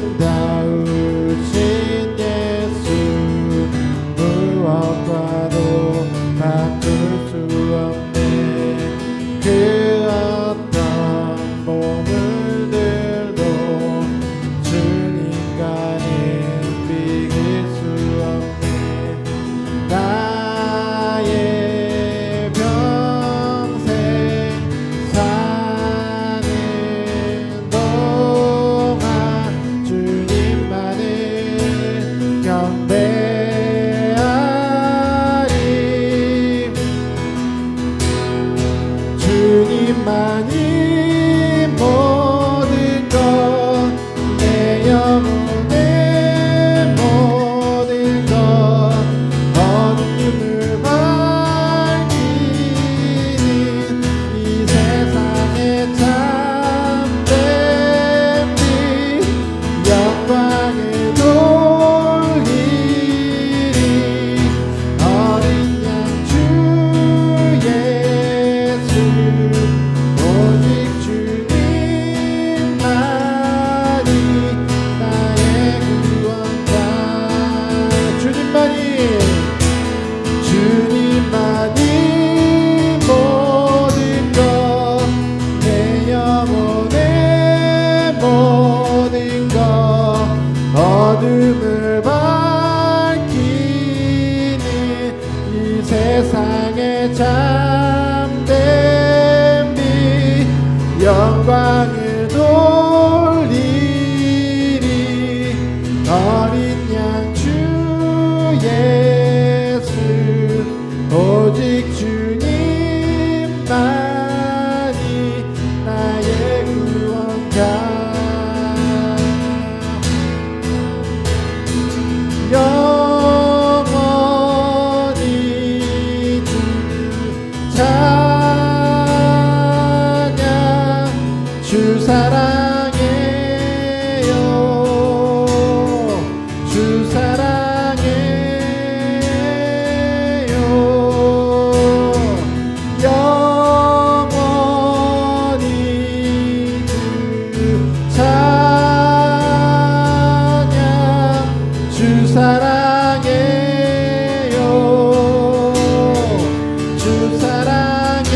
아름다우신 예수 무엇과도 바꿀 수 없네. 그 어떤 보물들도 주님과는 비길 수 없네. 나의 평생 사는 동안 주님만을 경배하리. 주님만이 모든 것, 내 영혼의 모든 것, 어둠을 밝히는 이 세상의 참된 빛, 영광을 돌리리. 어린 양 주 예수, 오직 주님만이 나의 구원자. 주님만이 모든 것, 내 영혼의 모든 것, 어둠을 밝히는 이 세상의 참된 빛, 영광을 돌리리. 어린 양 주 예수, 오직 주님만이 나의 구원자. 영원히 주 찬양, 주 사랑해요. 주 사랑해요. 영원히 주 찬양, 주 사랑해요. 주 사랑해요.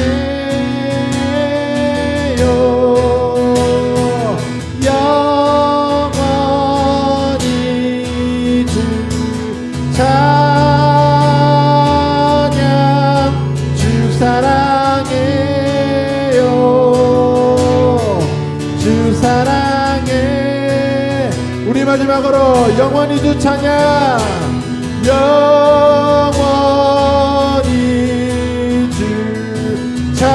영원히 주 찬양, 주 사랑해요. 주 사랑해. 우리 마지막으로 영원히 주 찬양. 영원히 주 찬양,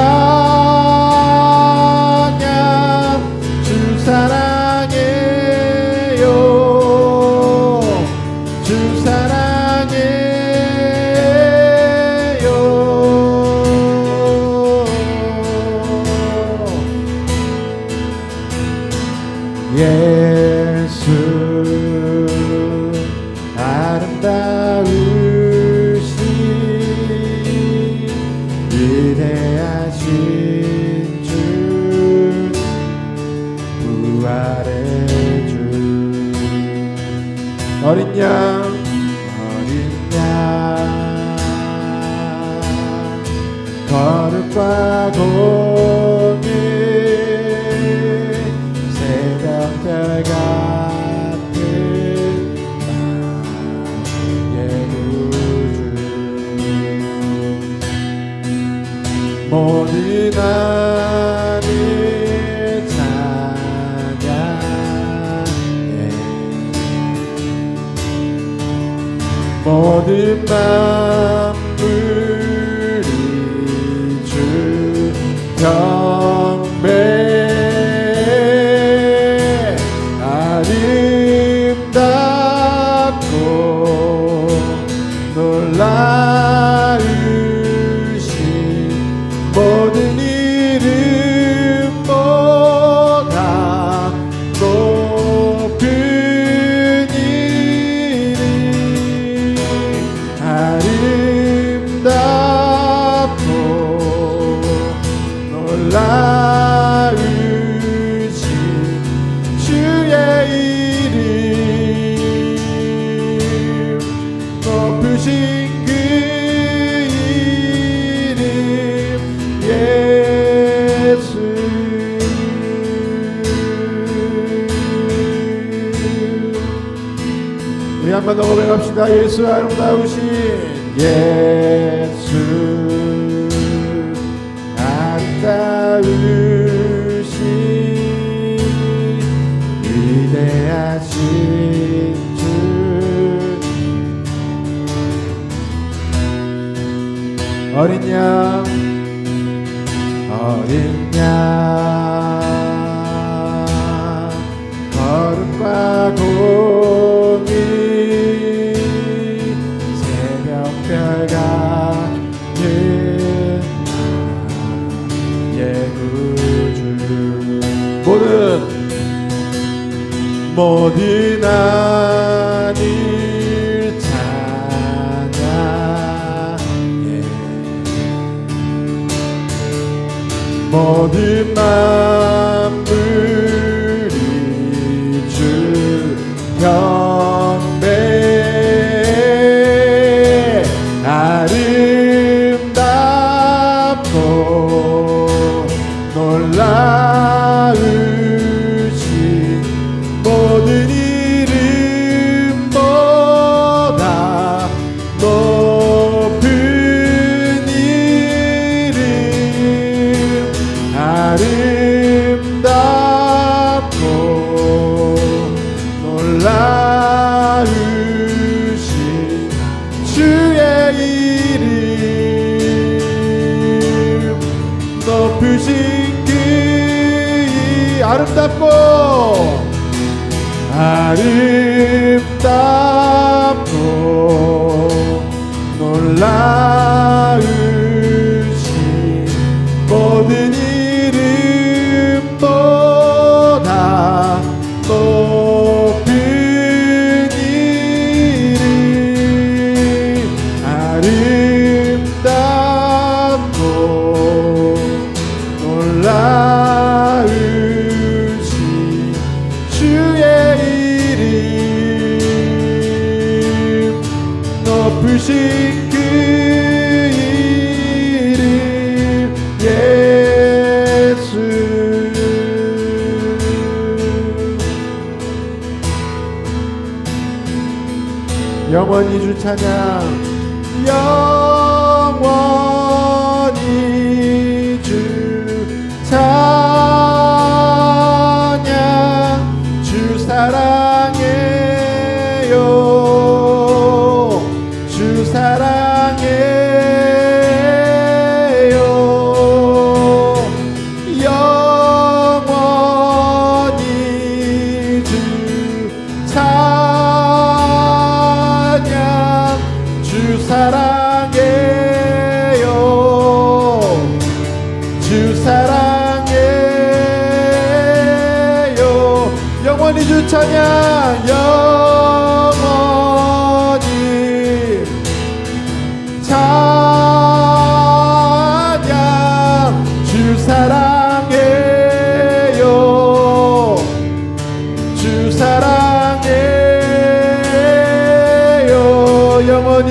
주 사랑해요. 주 사랑해요. 예수 아름다우신 위대하신 주, 부활의 주. 어린 양 거룩과 공의 새벽별 같은 나의 구주. 모든 하늘 찬양해. 모든 만물이 주 경배. 아름답고 놀라우신 모든 이름보다 높은 이름. 아름답고 우리 한 번 더 고백합시다. 예수 아름다우신 예수 아름다우신 위대하신 주 어린 양 거룩과 공의 새벽별 같은 나의 구주 모든 하늘 찬양해 모든 만물이 주 경배 아름답고 놀라우신 모든 이름보다 높은 이름 아름답고 놀라우신 주의 이름 높으신 그 아름답고 놀라우신 모든 이름보다 높은 이름 아름답고 놀라우신 주의 이름 높으신 그 이름 예수 영원히 주 찬양 영원히 주 찬양 주 사랑해요 주 사랑해요 영원히 주 찬양 주 사랑해요 주 사랑해요 영원히 주 찬양 영원히 찬양 주 사랑해요 주 사랑해요 영원히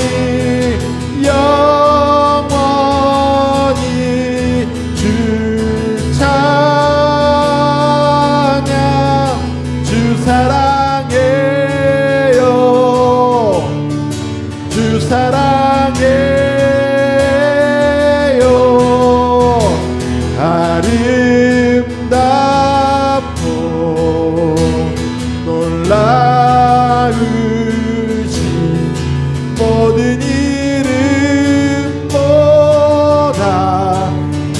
영원히 주 찬양 주 사랑해요 주 사랑해요 아름답고 놀라우신 모든 이름보다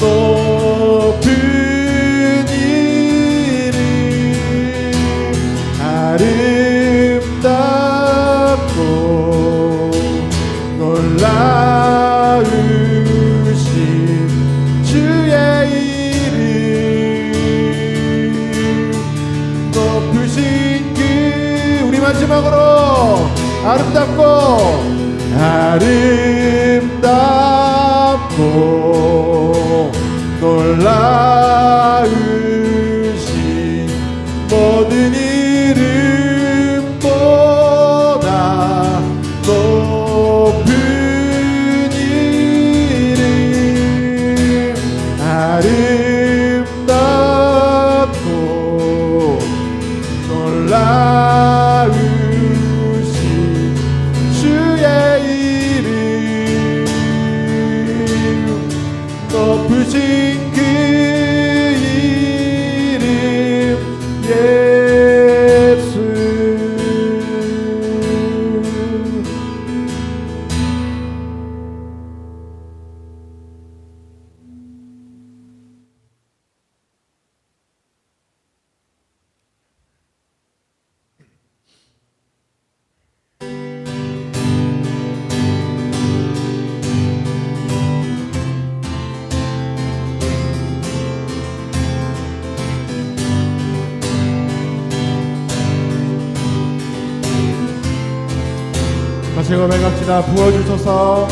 높은 이름 아름답고 놀라우신 주의 이름 높으신 그 우리 마지막으로 아름답고 놀라우신 모든 이름보다 높은 이름 아름답고 놀라우신 같이 고백합시다. 부어주소서,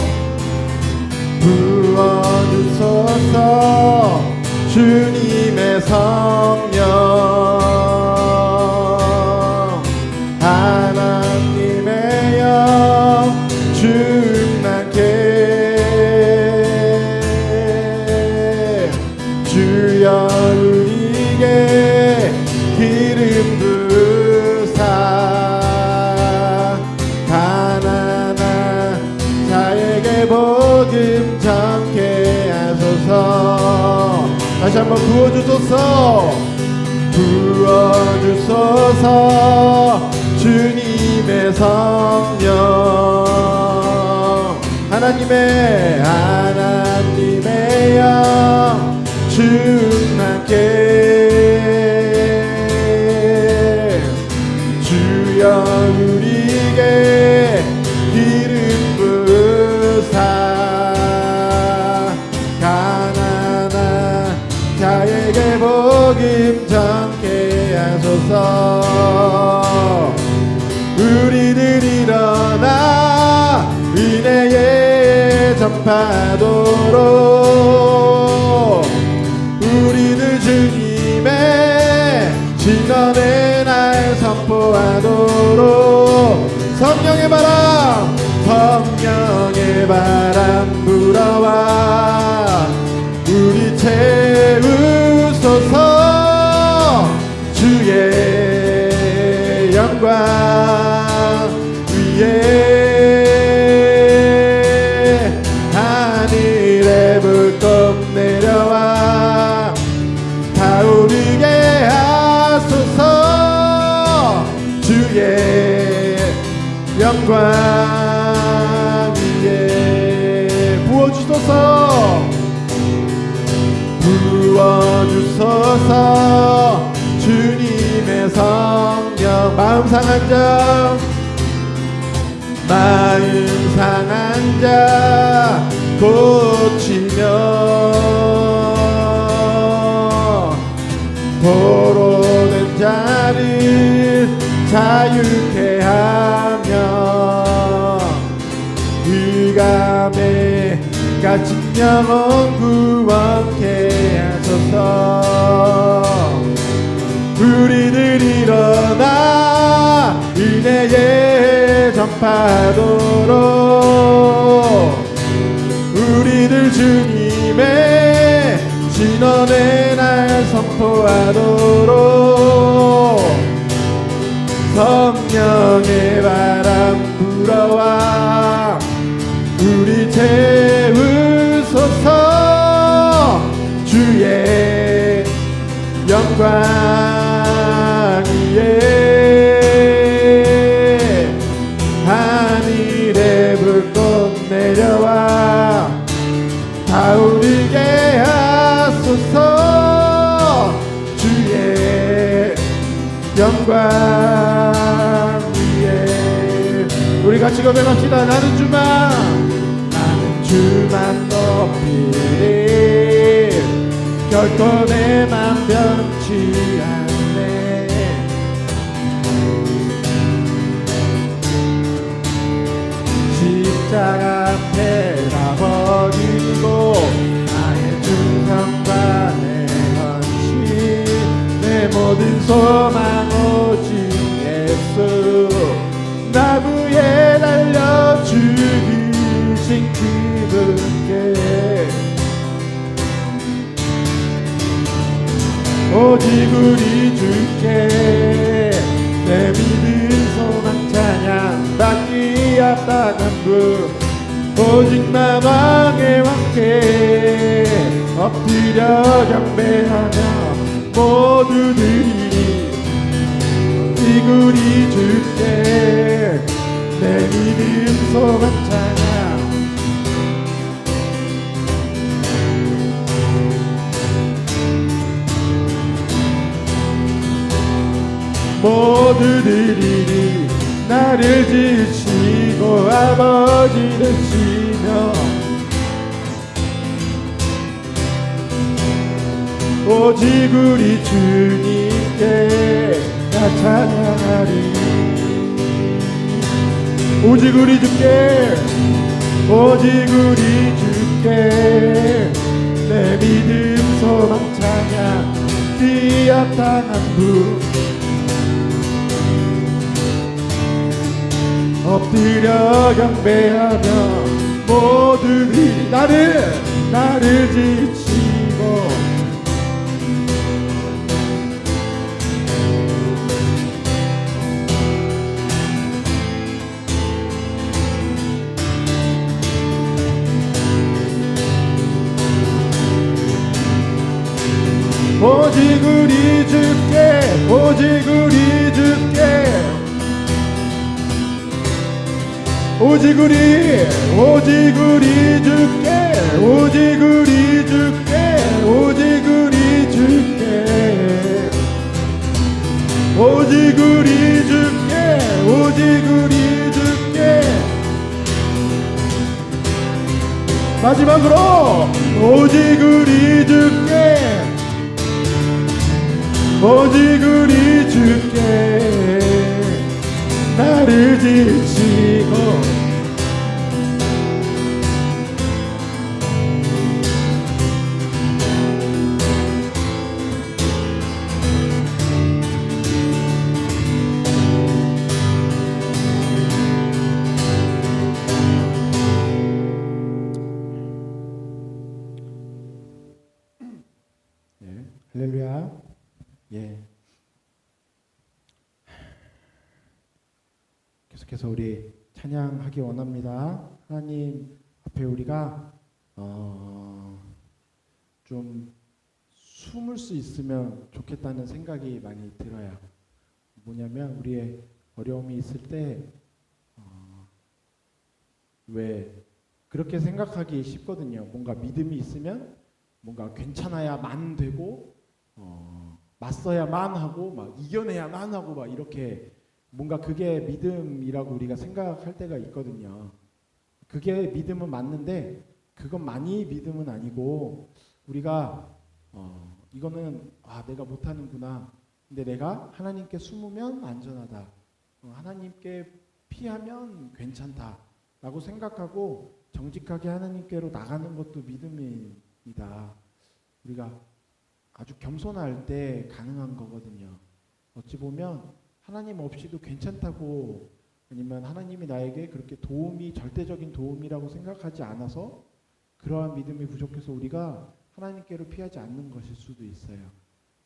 부어주소서, 주님의 성령, 하나님의 영 충만케, 주여 우리에게 기름 부으사 가난한 자에게 복음 전케 하소서. 다시 한번 부어주소서, 부어주소서, 주님의 성령, 하나님의 영 충만케, 주여 우리에게 기름 부으사 가난한 자에게 복음 전케 하소서. 우리들 일어나 은혜에 전파도록, 우리들 주님의 진언의 날 선포하도록. 성령의 바람, 성령의 바람 불어와 우리 채우소서. 주의 영광 위에 하늘의 불꽃 내려와 타오르게 하소서. 주의 영광 위에 부어주소서, 부어주소서, 주님의 성령. 마음 상한 자 고치며, 포로된 자를 자유케 하며, 의감에 갇힌 영혼 구원케 하소서. 우리들 일어나 은혜에 전파하도록, 우리들 주님의 진언의 날 선포하도록. 성령의 바람 불어와 우리 채우소서. 주의 영광 위에 하늘의 불꽃 내려와 타오르게 하소서. 주의 영광 위에 우리 같이 고백합시다. 나는 주만 높이리, 결코 내 맘 변치 않네. 십자가 앞에다 버리고 나의 충성과 내 헌신, 내 모든 소망 오직 예수, 나무에 달려 죽으신 그분께 오직 우리 주께 내 믿음 소망 찬양 받기 합당한 분, 오직 나 왕의 왕께 엎드려 경배하며 모두들이 오직 우리 주께 내 믿음 소망 찬양. 모두들이 나를 지으시고 아버지 되시며, 오직 우리 주님께 나 찬양하리. 오직 우리 주께 오직 우리 주께 내 믿음 소망 찬양 귀합당한 분 엎드려 경배하며 모두들이 나를 지치고 오직 우리 주께 오직 우리 주께 오직 우리 주께 오직 우리 주께 오직 우리 주께 오직 우리 주께 오직 우리 주께 마지막으로 오직 우리 주께 오직 우리 주께 나를 지치고 할렐루야. 예. 계속해서 우리 찬양하기 원합니다. 하나님 앞에 우리가 좀 숨을 수 있으면 좋겠다는 생각이 많이 들어요. 뭐냐면 우리의 어려움이 있을 때 왜 그렇게 생각하기 쉽거든요. 뭔가 믿음이 있으면 뭔가 괜찮아야만 되고 맞서야만 하고 막 이겨내야만 하고 막 이렇게 뭔가 그게 믿음이라고 우리가 생각할 때가 있거든요. 그게 믿음은 맞는데 그것만이 믿음은 아니고 우리가 이거는 내가 못하는구나. 근데 내가 하나님께 숨으면 안전하다. 하나님께 피하면 괜찮다. 라고 생각하고 정직하게 하나님께로 나가는 것도 믿음입니다. 우리가 아주 겸손할 때 가능한 거거든요. 어찌 보면 하나님 없이도 괜찮다고 아니면 하나님이 나에게 그렇게 도움이 절대적인 도움이라고 생각하지 않아서 그러한 믿음이 부족해서 우리가 하나님께로 피하지 않는 것일 수도 있어요.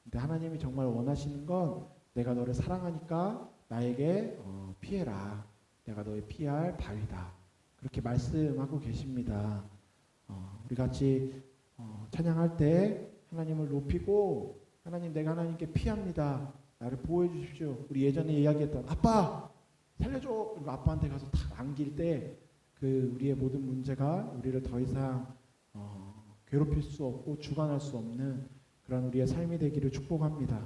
근데 하나님이 정말 원하시는 건 내가 너를 사랑하니까 나에게 피해라. 내가 너의 피할 바위다. 그렇게 말씀하고 계십니다. 우리 같이 찬양할 때 하나님을 높이고 하나님 내가 하나님께 피합니다. 나를 보호해 주십시오. 우리 예전에 이야기했던 아빠 살려줘. 그리고 아빠한테 가서 탁 안길 때 그 우리의 모든 문제가 우리를 더 이상 괴롭힐 수 없고 주관할 수 없는 그런 우리의 삶이 되기를 축복합니다.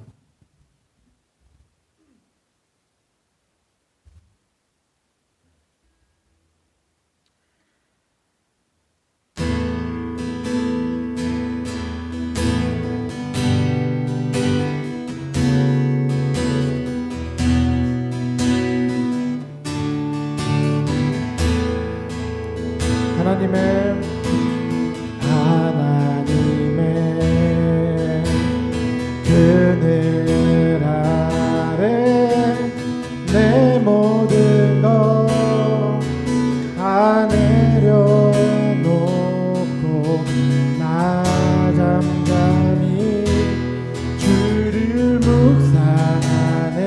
하나님의 그늘 아래 내 모든 것 다 내려놓고 나 잠잠히 주를 묵상하네.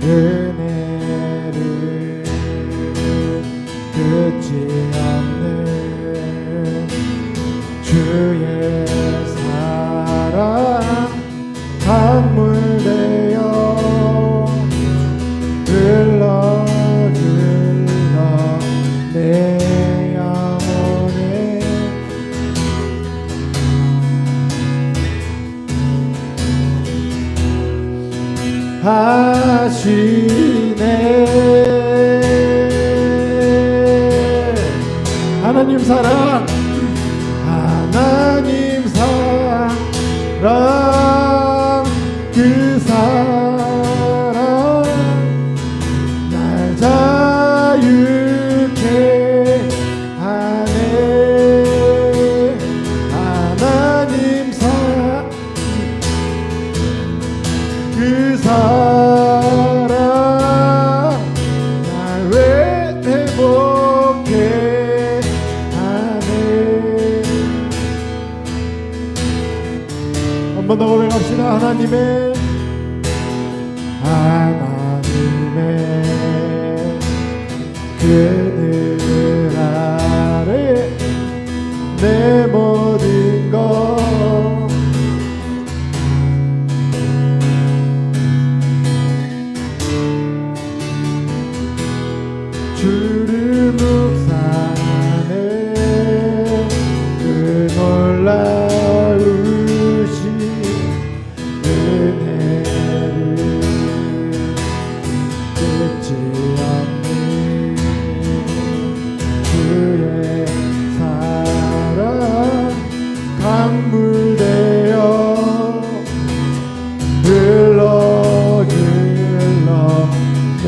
은혜를 끝이 없는 주의 사랑 강물되어 흘러 내 영혼에 하시네. 하나님 사랑 하나님 사랑 그 사랑 날 자유케 하네. 하나님 사랑 그 사랑 날 회복케 하네. 한 번 더 고백합시다. 하나님의 그늘 아래 내 모든 것 주를 묵상하네. 그 놀라우신 은혜를 끝이 없는 주의 사랑 강물되어 흘러 내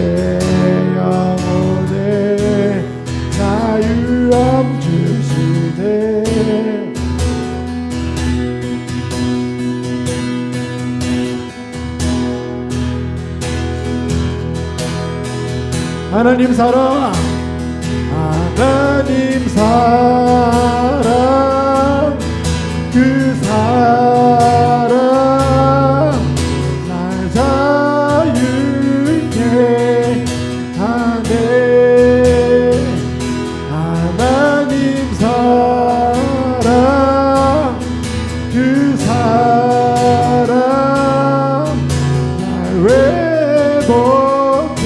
영혼에 자유함 주시네. 하나님 사랑 하나님 사랑 그 사랑 날 자유케 하네. 하나님 사랑 그 사랑 날 회복해.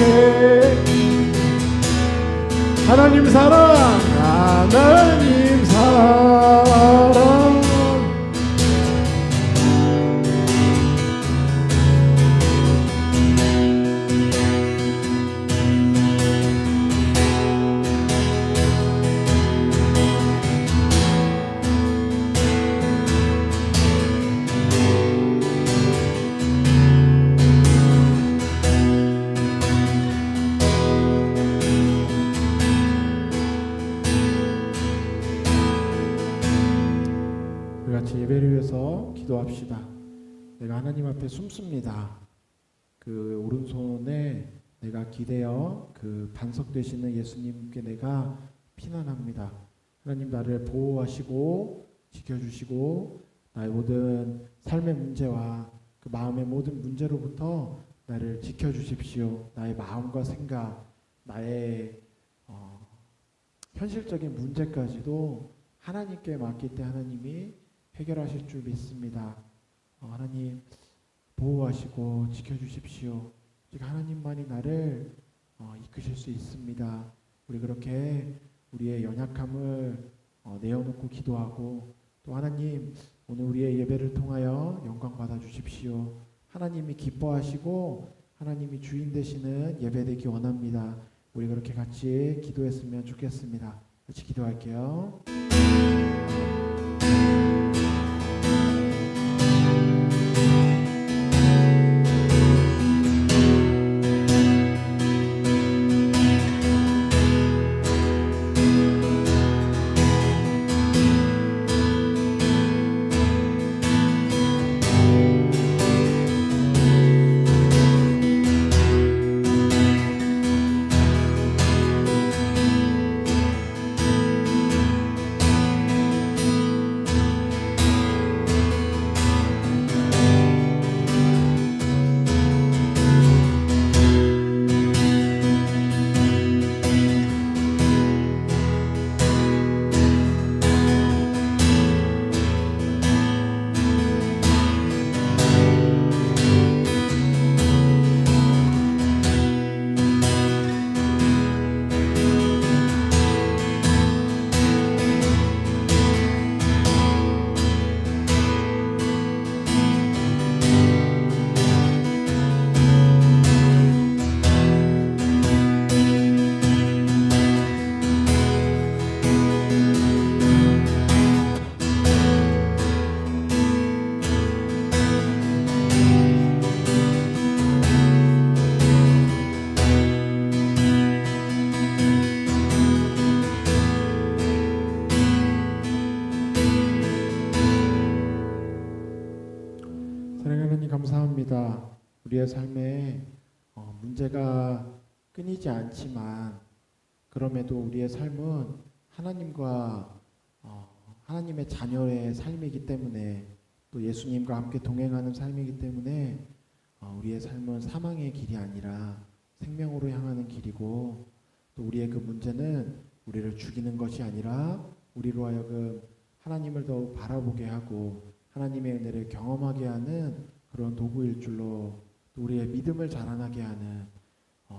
하나님 사랑 하나님 사랑 우리 같이 예배를 위해서 기도합시다. 내가 하나님 앞에 숨습니다. 그 오른손에 내가 기대어 그 반석 되시는 예수님께 내가 피난합니다. 하나님 나를 보호하시고 지켜주시고 나의 모든 삶의 문제와 그 마음의 모든 문제로부터 나를 지켜주십시오. 나의 마음과 생각, 나의 현실적인 문제까지도 하나님께 맡길 때 하나님이 해결하실 줄 믿습니다. 하나님 보호하시고 지켜주십시오. 하나님만이 나를 이끄실 수 있습니다. 우리 그렇게 우리의 연약함을 내어놓고 기도하고 또 하나님 오늘 우리의 예배를 통하여 영광 받아 주십시오. 하나님이 기뻐하시고 하나님이 주인 되시는 예배 되기 원합니다. 우리 그렇게 같이 기도했으면 좋겠습니다. 같이 기도할게요. 하나님 감사합니다. 우리의 삶에 문제가 끊이지 않지만 그럼에도 우리의 삶은 하나님과 하나님의 자녀의 삶이기 때문에 또 예수님과 함께 동행하는 삶이기 때문에 우리의 삶은 사망의 길이 아니라 생명으로 향하는 길이고 또 우리의 그 문제는 우리를 죽이는 것이 아니라 우리로 하여금 하나님을 더욱 바라보게 하고 하나님의 은혜를 경험하게 하는 그런 도구일 줄로 또 우리의 믿음을 자라나게 하는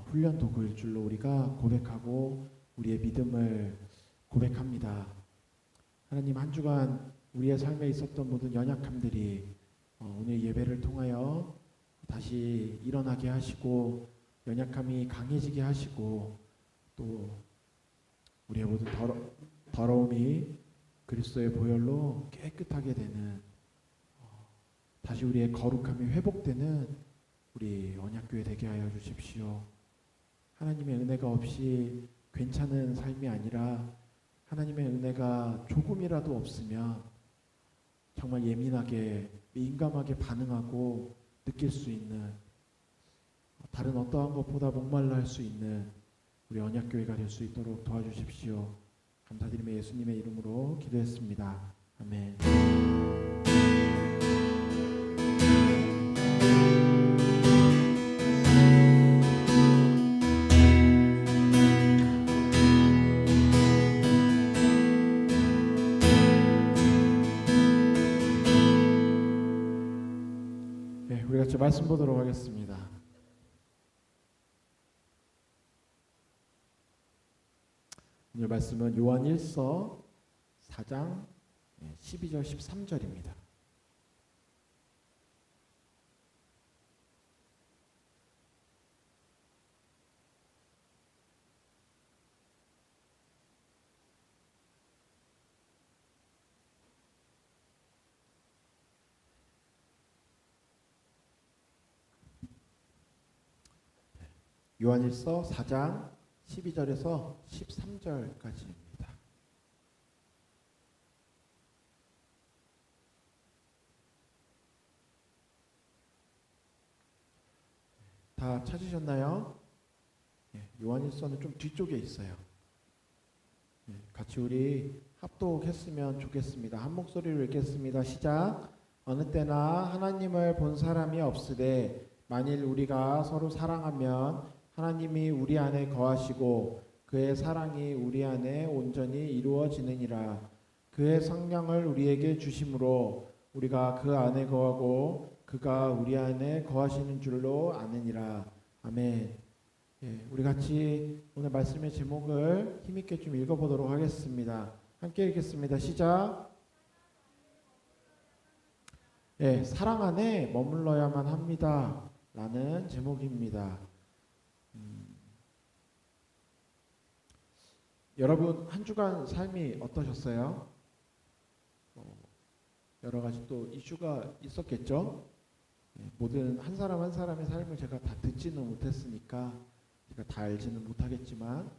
훈련 도구일 줄로 우리가 고백하고 우리의 믿음을 고백합니다. 하나님 한 주간 우리의 삶에 있었던 모든 연약함들이 오늘 예배를 통하여 다시 일어나게 하시고 연약함이 강해지게 하시고 또 우리의 모든 더러움이 그리스도의 보혈로 깨끗하게 되는 다시 우리의 거룩함이 회복되는 우리 언약교회 되게 하여 주십시오. 하나님의 은혜가 없이 괜찮은 삶이 아니라 하나님의 은혜가 조금이라도 없으면 정말 예민하게 민감하게 반응하고 느낄 수 있는 다른 어떠한 것보다 목말라 할 수 있는 우리 언약교회가 될 수 있도록 도와주십시오. 감사드리며 예수님의 이름으로 기도했습니다. 아멘. 네, 우리 같이 말씀 보도록 하겠습니다. 오늘 말씀은 요한 1서 4장 12절 13절입니다. 요한일서 4장 12절에서 13절까지입니다. 다 찾으셨나요? 요한일서는 좀 뒤쪽에 있어요. 같이 우리 합독했으면 좋겠습니다. 한 목소리로 읽겠습니다. 시작. 어느 때나 하나님을 본 사람이 없으되 만일 우리가 서로 사랑하면 하나님이 우리 안에 거하시고 그의 사랑이 우리 안에 온전히 이루어지느니라. 그의 성령을 우리에게 주심으로 우리가 그 안에 거하고 그가 우리 안에 거하시는 줄로 아느니라. 아멘. 우리 같이 오늘 말씀의 제목을 힘있게 좀 읽어보도록 하겠습니다. 함께 읽겠습니다. 시작. 사랑 안에 머물러야만 합니다. 라는 제목입니다. 여러분 한 주간 삶이 어떠셨어요? 여러 가지 또 이슈가 있었겠죠? 모든 한 사람 한 사람의 삶을 제가 다 듣지는 못했으니까 제가 다 알지는 못하겠지만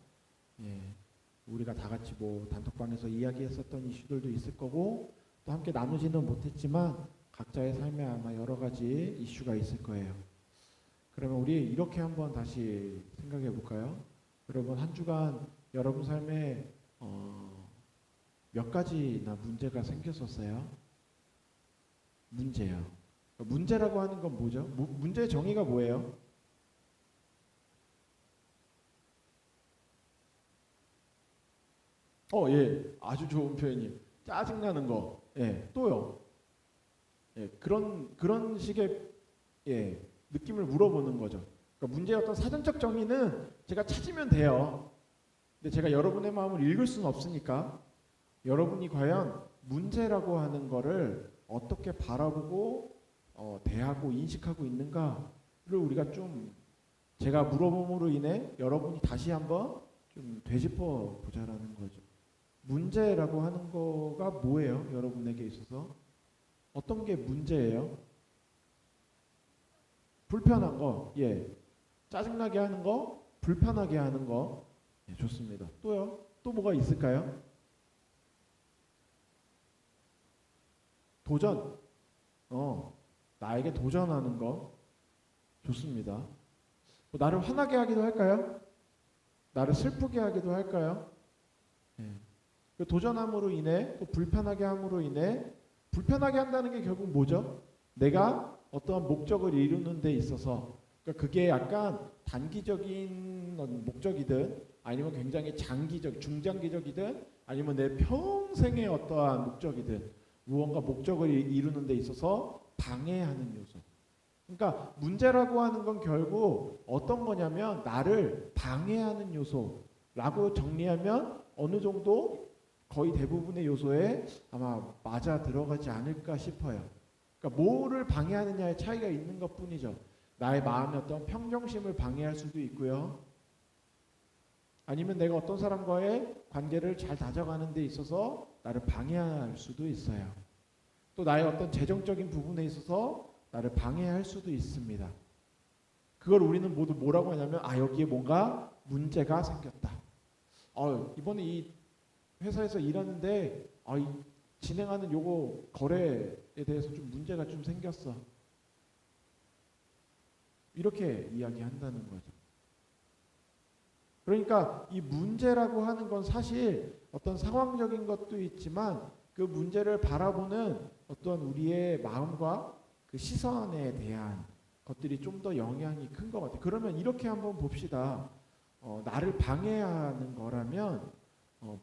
우리가 다 같이 뭐 단톡방에서 이야기했었던 이슈들도 있을 거고 또 함께 나누지는 못했지만 각자의 삶에 아마 여러 가지 이슈가 있을 거예요. 그러면 우리 이렇게 한번 다시 생각해 볼까요? 여러분 한 주간 여러분 삶에 몇 가지나 문제가 생겼었어요? 문제요. 문제라고 하는 건 뭐죠? 문제의 정의가 뭐예요? 아주 좋은 표현이에요. 짜증나는 거. 또요. 그런 식의 느낌을 물어보는 거죠. 그러니까 문제의 어떤 사전적 정의는 제가 찾으면 돼요. 근데 제가 여러분의 마음을 읽을 수는 없으니까 여러분이 과연 문제라고 하는 거를 어떻게 바라보고 대하고 인식하고 있는가를 우리가 좀 제가 물어봄으로 인해 여러분이 다시 한번 좀 되짚어 보자라는 거죠. 문제라고 하는 거가 뭐예요? 여러분에게 있어서 어떤 게 문제예요? 불편한 거, 짜증나게 하는 거, 불편하게 하는 거, 좋습니다. 또요? 또 뭐가 있을까요? 도전, 나에게 도전하는 거 좋습니다. 뭐 나를 화나게 하기도 할까요? 나를 슬프게 하기도 할까요? 예. 그 도전함으로 인해 또 불편하게 함으로 인해 불편하게 한다는 게 결국 뭐죠? 내가 어떠한 목적을 이루는 데 있어서 그러니까 그게 약간 단기적인 목적이든 아니면 굉장히 장기적, 중장기적이든 아니면 내 평생의 어떠한 목적이든 무언가 목적을 이루는 데 있어서 방해하는 요소. 그러니까 문제라고 하는 건 결국 어떤 거냐면 나를 방해하는 요소라고 정리하면 어느 정도 거의 대부분의 요소에 아마 맞아 들어가지 않을까 싶어요. 그러니까 뭐를 방해하느냐의 차이가 있는 것뿐이죠. 나의 마음의 어떤 평정심을 방해할 수도 있고요. 아니면 내가 어떤 사람과의 관계를 잘 다져가는 데 있어서 나를 방해할 수도 있어요. 또 나의 어떤 재정적인 부분에 있어서 나를 방해할 수도 있습니다. 그걸 우리는 모두 뭐라고 하냐면 여기에 뭔가 문제가 생겼다. 이번에 이 회사에서 일하는데 이 진행하는 요거 거래에 대해서 좀 문제가 좀 생겼어. 이렇게 이야기한다는 거죠. 그러니까 이 문제라고 하는 건 사실 어떤 상황적인 것도 있지만 그 문제를 바라보는 어떤 우리의 마음과 그 시선에 대한 것들이 좀 더 영향이 큰 것 같아요. 그러면 이렇게 한번 봅시다. 나를 방해하는 거라면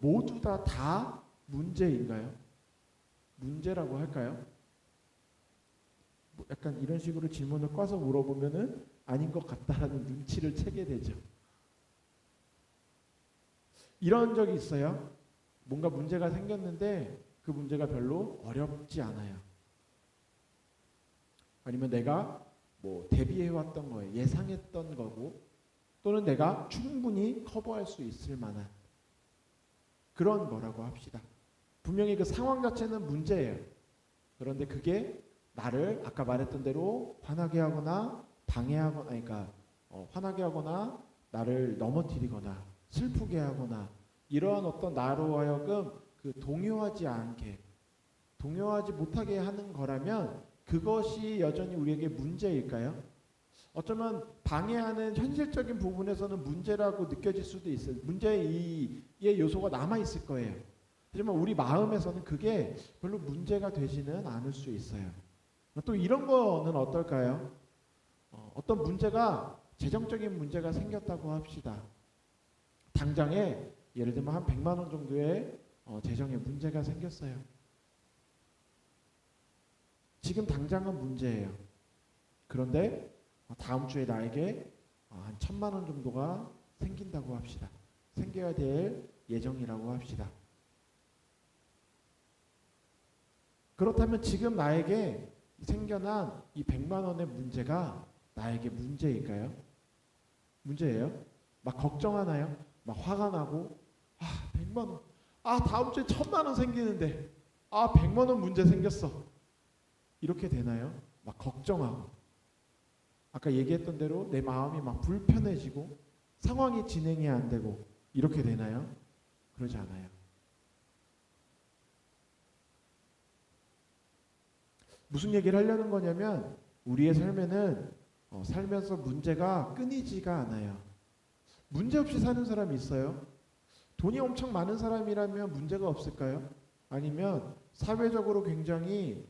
모두 다 문제인가요? 문제라고 할까요? 약간 이런 식으로 질문을 꽈서 물어보면은 아닌 것 같다라는 눈치를 채게 되죠. 이런 적이 있어요. 뭔가 문제가 생겼는데 그 문제가 별로 어렵지 않아요. 아니면 내가 뭐 대비해왔던 거에 예상했던 거고 또는 내가 충분히 커버할 수 있을 만한 그런 거라고 합시다. 분명히 그 상황 자체는 문제예요. 그런데 그게 나를 아까 말했던 대로 화나게 하거나 방해하거나 그러니까 화나게 하거나 나를 넘어뜨리거나 슬프게 하거나 이러한 어떤 나로 하여금 그 동요하지 못하게 하는 거라면 그것이 여전히 우리에게 문제일까요? 어쩌면 방해하는 현실적인 부분에서는 문제라고 느껴질 수도 있어요. 문제의 요소가 남아있을 거예요. 하지만 우리 마음에서는 그게 별로 문제가 되지는 않을 수 있어요. 또 이런 거는 어떨까요? 어떤 문제가 재정적인 문제가 생겼다고 합시다. 당장에 예를 들면 한 100만 원 정도의 재정에 문제가 생겼어요. 지금 당장은 문제예요. 그런데 다음 주에 나에게 한 1000만 원 정도가 생긴다고 합시다. 생겨야 될 예정이라고 합시다. 그렇다면 지금 나에게 생겨난 이 100만 원의 문제가 나에게 문제일까요? 문제예요? 막 걱정하나요? 막 화가 나고 100만 원. 다음 주에 1000만 원 생기는데 100만 원 문제 생겼어. 이렇게 되나요? 막 걱정하고 아까 얘기했던 대로 내 마음이 막 불편해지고 상황이 진행이 안 되고 이렇게 되나요? 그러지 않아요. 무슨 얘기를 하려는 거냐면 우리의 삶에는 살면서 문제가 끊이지가 않아요. 문제 없이 사는 사람이 있어요? 돈이 엄청 많은 사람이라면 문제가 없을까요? 아니면 사회적으로 굉장히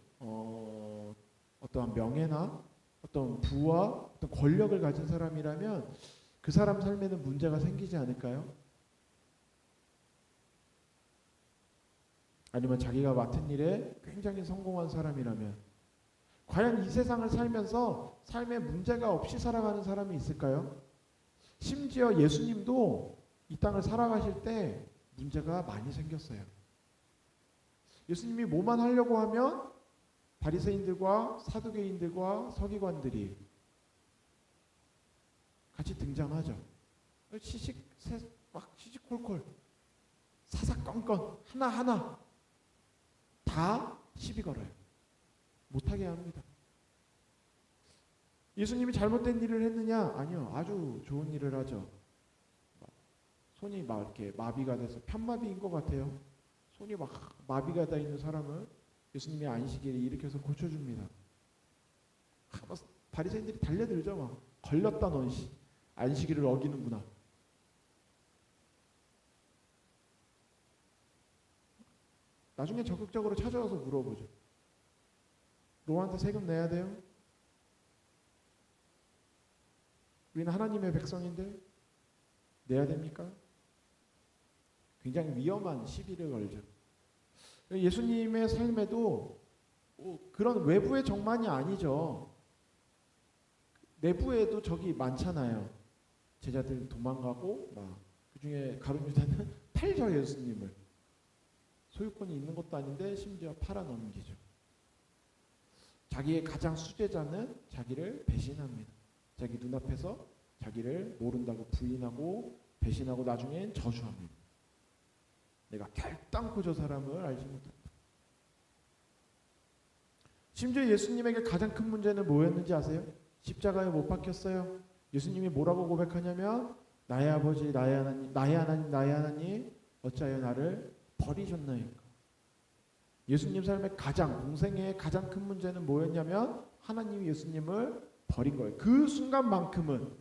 어떠한 명예나 어떤 부와 어떤 권력을 가진 사람이라면 그 사람 삶에는 문제가 생기지 않을까요? 아니면 자기가 맡은 일에 굉장히 성공한 사람이라면 과연 이 세상을 살면서 삶에 문제가 없이 살아가는 사람이 있을까요? 심지어 예수님도 이 땅을 살아가실 때 문제가 많이 생겼어요. 예수님이 뭐만 하려고 하면 바리새인들과 사두개인들과 서기관들이 같이 등장하죠. 시시콜콜 사사건건 하나하나 다 시비 걸어요. 못하게 합니다. 예수님이 잘못된 일을 했느냐? 아니요. 아주 좋은 일을 하죠. 손이 막 이렇게 마비가 돼서 편마비인 것 같아요. 손이 막 마비가 돼 있는 사람을 예수님이 안식일에 일으켜서 고쳐줍니다. 바리새인들이 달려들죠. 막 걸렸다 넌 안식일을 어기는구나. 나중에 적극적으로 찾아와서 물어보죠. 로마한테 세금 내야 돼요? 우리는 하나님의 백성인데 내야 됩니까? 굉장히 위험한 시비를 걸죠. 예수님의 삶에도 그런 외부의 적만이 아니죠. 내부에도 적이 많잖아요. 제자들 도망가고 그 중에 가룟 유다는 팔죠. 예수님을. 소유권이 있는 것도 아닌데 심지어 팔아넘기죠. 자기의 가장 수제자는 자기를 배신합니다. 자기 눈앞에서 자기를 모른다고 부인하고 배신하고 나중엔 저주합니다. 내가 결단코 저 사람을 알지 못한다. 심지어 예수님에게 가장 큰 문제는 뭐였는지 아세요? 십자가에 못 박혔어요. 예수님이 뭐라고 고백하냐면 나의 아버지 나의 하나님 어찌하여 나를 버리셨나이까. 예수님 삶의 공생애의 가장 큰 문제는 뭐였냐면 하나님이 예수님을 버린 거예요. 그 순간만큼은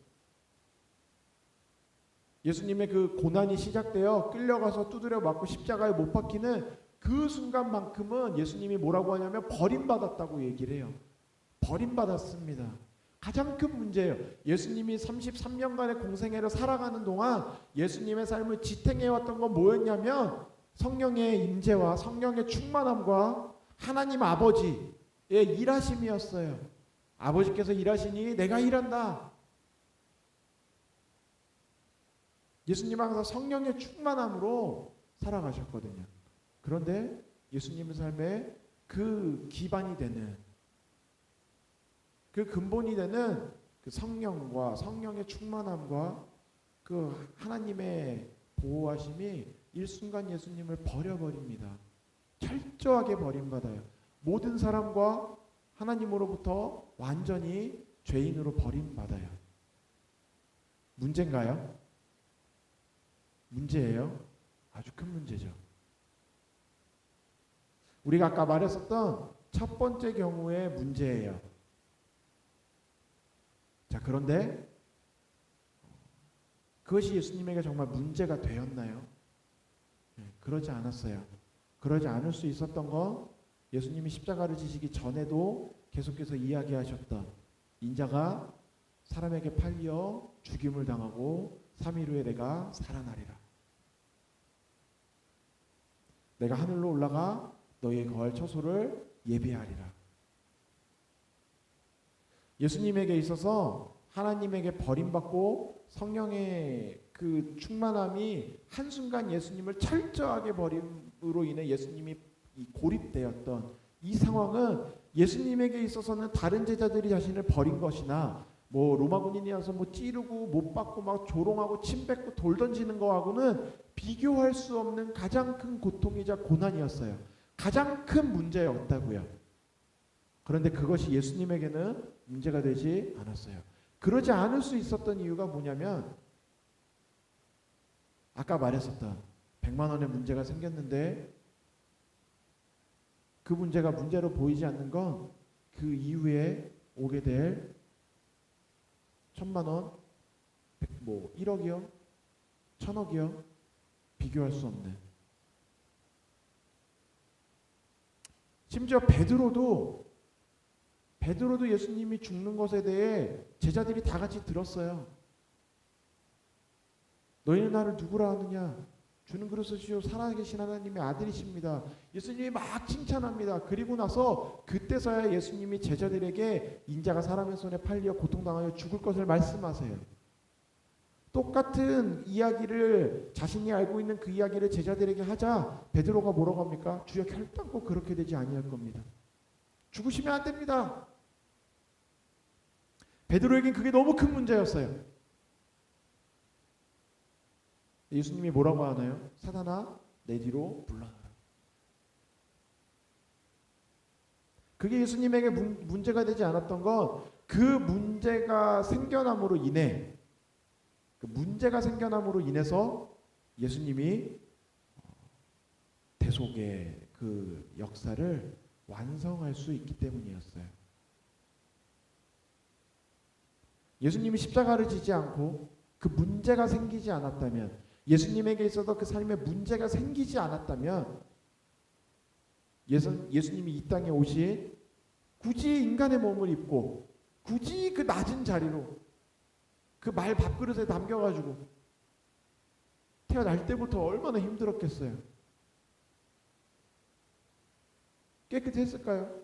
예수님의 그 고난이 시작되어 끌려가서 두드려 맞고 십자가에 못 박히는 그 순간만큼은 예수님이 뭐라고 하냐면 버림받았다고 얘기를 해요. 버림받았습니다. 가장 큰 문제예요. 예수님이 33년간의 공생애를 살아가는 동안 예수님의 삶을 지탱해왔던 건 뭐였냐면 성령의 임재와 성령의 충만함과 하나님 아버지의 일하심이었어요. 아버지께서 일하시니 내가 일한다. 예수님은 항상 성령의 충만함으로 살아가셨거든요. 그런데 예수님의 삶에 그 기반이 되는 그 근본이 되는 그 성령과 성령의 충만함과 그 하나님의 보호하심이 일순간 예수님을 버려버립니다. 철저하게 버림받아요. 모든 사람과 하나님으로부터 완전히 죄인으로 버림받아요. 문제인가요? 문제예요. 아주 큰 문제죠. 우리가 아까 말했었던 첫 번째 경우의 문제예요. 자, 그런데 그것이 예수님에게 정말 문제가 되었나요? 그러지 않았어요. 그러지 않을 수 있었던 건 예수님이 십자가를 지시기 전에도 계속해서 이야기하셨던 인자가 사람에게 팔려 죽임을 당하고 3일 후에 내가 살아나리라. 내가 하늘로 올라가 너희의 거할 처소를 예비하리라. 예수님에게 있어서 하나님에게 버림받고 성령의 그 충만함이 한순간 예수님을 철저하게 버림으로 인해 예수님이 고립되었던 이 상황은 예수님에게 있어서는 다른 제자들이 자신을 버린 것이나 로마 군인이 와서 찌르고 못 박고 막 조롱하고 침 뱉고 돌 던지는 거하고는 비교할 수 없는 가장 큰 고통이자 고난이었어요. 가장 큰 문제였다고요. 그런데 그것이 예수님에게는 문제가 되지 않았어요. 그러지 않을 수 있었던 이유가 뭐냐면 아까 말했었던 100만 원의 문제가 생겼는데 그 문제가 문제로 보이지 않는 건 그 이후에 오게 될 1000만 원, 1억이요, 1000억이요, 비교할 수 없는. 심지어 베드로도 예수님이 죽는 것에 대해 제자들이 다 같이 들었어요. 너희는 나를 누구라 하느냐? 주는 그리스도시요 살아계신 하나님의 아들이십니다. 예수님이 막 칭찬합니다. 그리고 나서 그때서야 예수님이 제자들에게 인자가 사람의 손에 팔려 고통당하여 죽을 것을 말씀하세요. 똑같은 이야기를 자신이 알고 있는 그 이야기를 제자들에게 하자 베드로가 뭐라고 합니까? 주여 결단코 그렇게 되지 아니할 겁니다. 죽으시면 안 됩니다. 베드로에겐 그게 너무 큰 문제였어요. 예수님이 뭐라고 하나요? 사단아 내 뒤로 물러나라. 그게 예수님에게 문제가 되지 않았던 건 그 문제가 생겨남으로 인해서 예수님이 대속의 그 역사를 완성할 수 있기 때문이었어요. 예수님이 십자가를 지지 않고 그 문제가 생기지 않았다면, 예수님에게 있어서 그 삶에 문제가 생기지 않았다면, 예수님이 이 땅에 오신, 굳이 인간의 몸을 입고 굳이 그 낮은 자리로 그 말 밥그릇에 담겨가지고 태어날 때부터 얼마나 힘들었겠어요. 깨끗했을까요?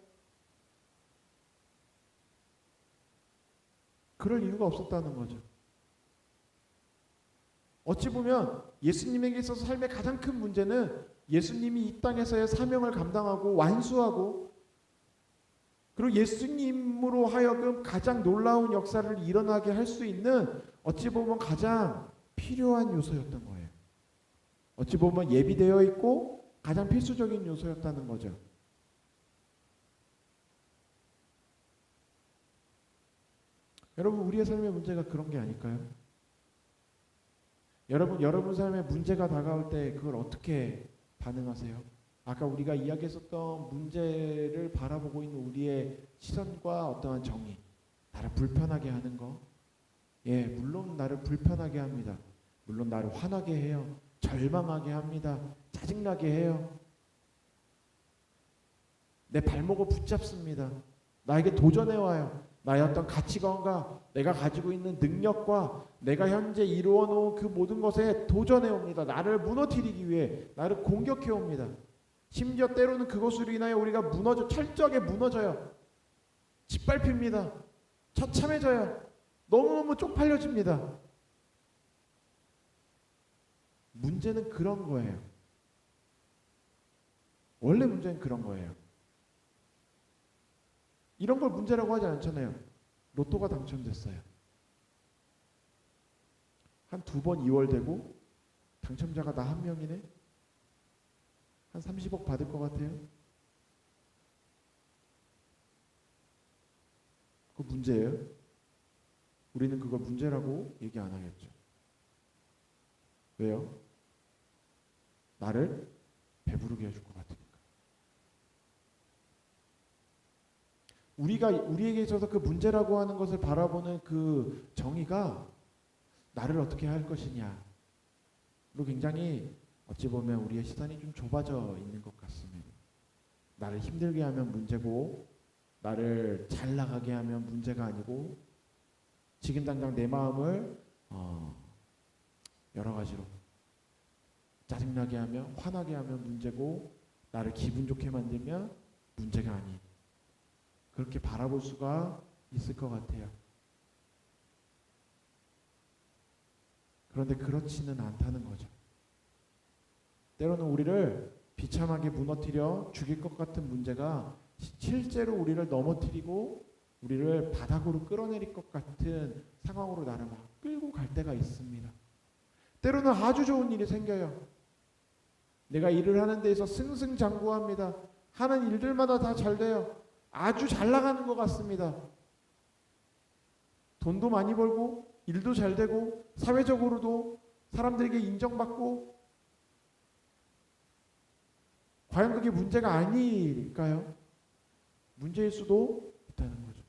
그럴 이유가 없었다는 거죠. 어찌 보면 예수님에게 있어서 삶의 가장 큰 문제는 예수님이 이 땅에서의 사명을 감당하고 완수하고, 그리고 예수님으로 하여금 가장 놀라운 역사를 일어나게 할 수 있는, 어찌 보면 가장 필요한 요소였던 거예요. 어찌 보면 예비되어 있고 가장 필수적인 요소였다는 거죠. 여러분, 우리의 삶의 문제가 그런 게 아닐까요? 여러분 삶에 문제가 다가올 때 그걸 어떻게 반응하세요? 아까 우리가 이야기했었던 문제를 바라보고 있는 우리의 시선과 어떠한 정의, 나를 불편하게 하는 거, 예, 물론 나를 불편하게 합니다. 물론 나를 화나게 해요. 절망하게 합니다. 짜증나게 해요. 내 발목을 붙잡습니다. 나에게 도전해와요. 나의 어떤 가치관과 내가 가지고 있는 능력과 내가 현재 이루어놓은 그 모든 것에 도전해옵니다. 나를 무너뜨리기 위해, 나를 공격해옵니다. 심지어 때로는 그것으로 인하여 우리가 철저하게 무너져요. 짓밟힙니다. 처참해져요. 너무너무 쪽팔려집니다. 문제는 그런 거예요. 원래 문제는 그런 거예요. 이런 걸 문제라고 하지 않잖아요. 로또가 당첨됐어요. 한 2번 2월 되고 당첨자가 나 한 명이네. 한 30억 받을 것 같아요. 그거 문제예요? 우리는 그걸 문제라고 얘기 안 하겠죠. 왜요? 나를 배부르게 해줄 것 같으니까. 우리에게 있어서 그 문제라고 하는 것을 바라보는 그 정의가 나를 어떻게 할 것이냐, 그리고 굉장히 어찌 보면 우리의 시선이 좀 좁아져 있는 것 같습니다. 나를 힘들게 하면 문제고, 나를 잘 나가게 하면 문제가 아니고, 지금 당장 내 마음을 여러 가지로 짜증나게 하면, 화나게 하면 문제고, 나를 기분 좋게 만들면 문제가 아닌, 그렇게 바라볼 수가 있을 것 같아요. 그런데 그렇지는 않다는 거죠. 때로는 우리를 비참하게 무너뜨려 죽일 것 같은 문제가 실제로 우리를 넘어뜨리고 우리를 바닥으로 끌어내릴 것 같은 상황으로 나를 막 끌고 갈 때가 있습니다. 때로는 아주 좋은 일이 생겨요. 내가 일을 하는 데에서 승승장구합니다. 하는 일들마다 다 잘 돼요. 아주 잘 나가는 것 같습니다. 돈도 많이 벌고 일도 잘 되고 사회적으로도 사람들에게 인정받고, 과연 그게 문제가 아닐까요? 문제일 수도 있다는 거죠.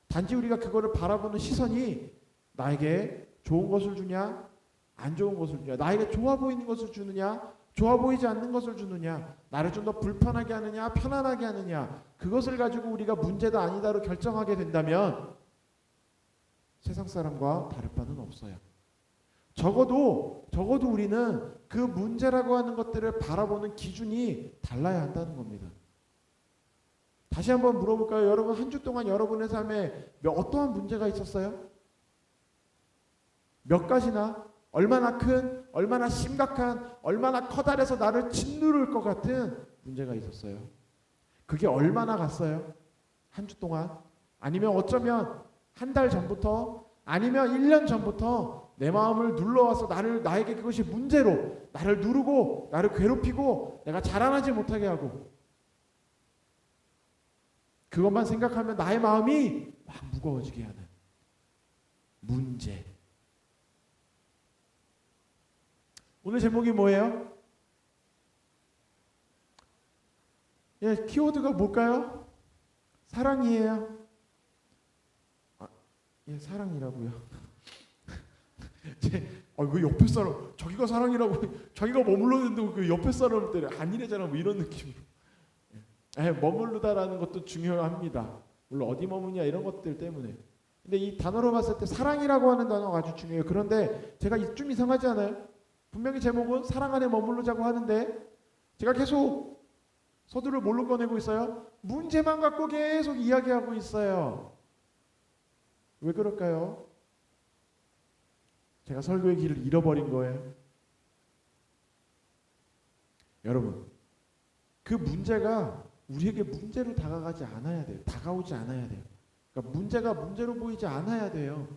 단지 우리가 그거를 바라보는 시선이 나에게 좋은 것을 주냐, 안 좋은 것을 주냐, 나에게 좋아 보이는 것을 주느냐, 좋아 보이지 않는 것을 주느냐, 나를 좀 더 불편하게 하느냐, 편안하게 하느냐, 그것을 가지고 우리가 문제다 아니다로 결정하게 된다면 세상 사람과 다를 바는 없어요. 적어도 우리는 그 문제라고 하는 것들을 바라보는 기준이 달라야 한다는 겁니다. 다시 한번 물어볼까요? 여러분, 한 주 동안 여러분의 삶에 어떠한 문제가 있었어요? 몇 가지나, 얼마나 큰, 얼마나 심각한, 얼마나 커다래서 나를 짓누를 것 같은 문제가 있었어요? 그게 얼마나 갔어요? 한 주 동안? 아니면 어쩌면 한 달 전부터, 아니면 1년 전부터 내 마음을 눌러와서 나에게 그것이 문제로 나를 누르고 나를 괴롭히고 내가 자라나지 못하게 하고, 그것만 생각하면 나의 마음이 막 무거워지게 하는 문제. 오늘 제목이 뭐예요? 예, 키워드가 뭘까요? 사랑이에요. 예, 사랑이라고요. 그 옆에 사람 자기가 사랑이라고 자기가 머물렀는데 그 옆에 사람을 때려 아니래잖아 뭐 이런 느낌으로. 머무르다라는 것도 중요합니다. 물론 어디 머무냐 이런 것들 때문에. 근데 이 단어로 봤을 때 사랑이라고 하는 단어가 아주 중요해요. 그런데 제가 좀 이상하지 않아요? 분명히 제목은 사랑 안에 머무르자고 하는데 제가 계속 서두를 뭘로 꺼내고 있어요? 문제만 갖고 계속 이야기하고 있어요. 왜 그럴까요? 제가 설교의 길을 잃어버린 거예요. 여러분, 그 문제가 우리에게 문제로 다가가지 않아야 돼요. 다가오지 않아야 돼요. 그러니까 문제가 문제로 보이지 않아야 돼요.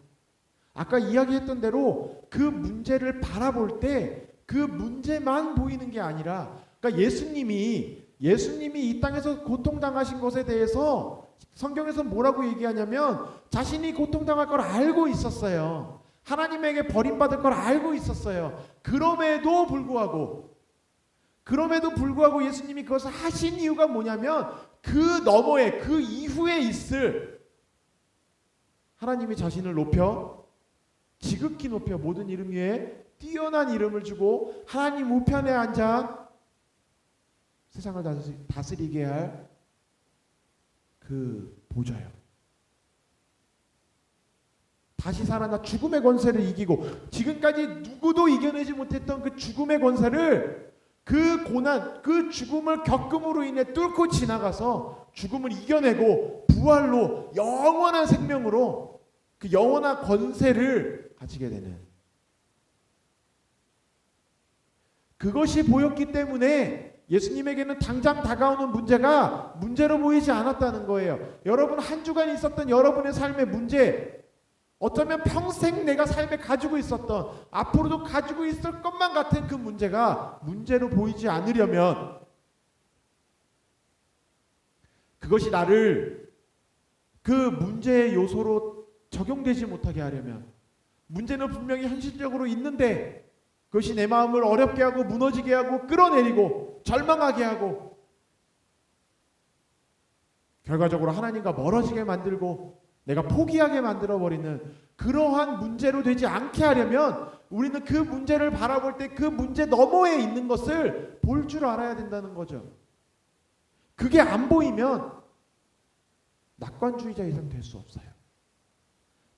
아까 이야기했던 대로 그 문제를 바라볼 때 그 문제만 보이는 게 아니라, 그러니까 예수님이 이 땅에서 고통당하신 것에 대해서 성경에서 뭐라고 얘기하냐면 자신이 고통당할 걸 알고 있었어요. 하나님에게 버림받을 걸 알고 있었어요. 그럼에도 불구하고 예수님이 그것을 하신 이유가 뭐냐면 그 너머에 그 이후에 있을 하나님이 자신을 높여 지극히 높여 모든 이름 위에 뛰어난 이름을 주고 하나님 우편에 앉아 세상을 다스리게 할 그 보좌요. 다시 살아나 죽음의 권세를 이기고 지금까지 누구도 이겨내지 못했던 그 죽음의 권세를 그 고난, 그 죽음을 겪음으로 인해 뚫고 지나가서 죽음을 이겨내고 부활로 영원한 생명으로 그 영원한 권세를 가지게 되는 그것이 보였기 때문에 예수님에게는 당장 다가오는 문제가 문제로 보이지 않았다는 거예요. 여러분 한 주간 있었던 여러분의 삶의 문제, 어쩌면 평생 내가 삶에 가지고 있었던 앞으로도 가지고 있을 것만 같은 그 문제가 문제로 보이지 않으려면, 그것이 나를 그 문제의 요소로 적용되지 못하게 하려면, 문제는 분명히 현실적으로 있는데 그것이 내 마음을 어렵게 하고 무너지게 하고 끌어내리고 절망하게 하고 결과적으로 하나님과 멀어지게 만들고 내가 포기하게 만들어버리는 그러한 문제로 되지 않게 하려면 우리는 그 문제를 바라볼 때 그 문제 너머에 있는 것을 볼 줄 알아야 된다는 거죠. 그게 안 보이면 낙관주의자 이상 될 수 없어요.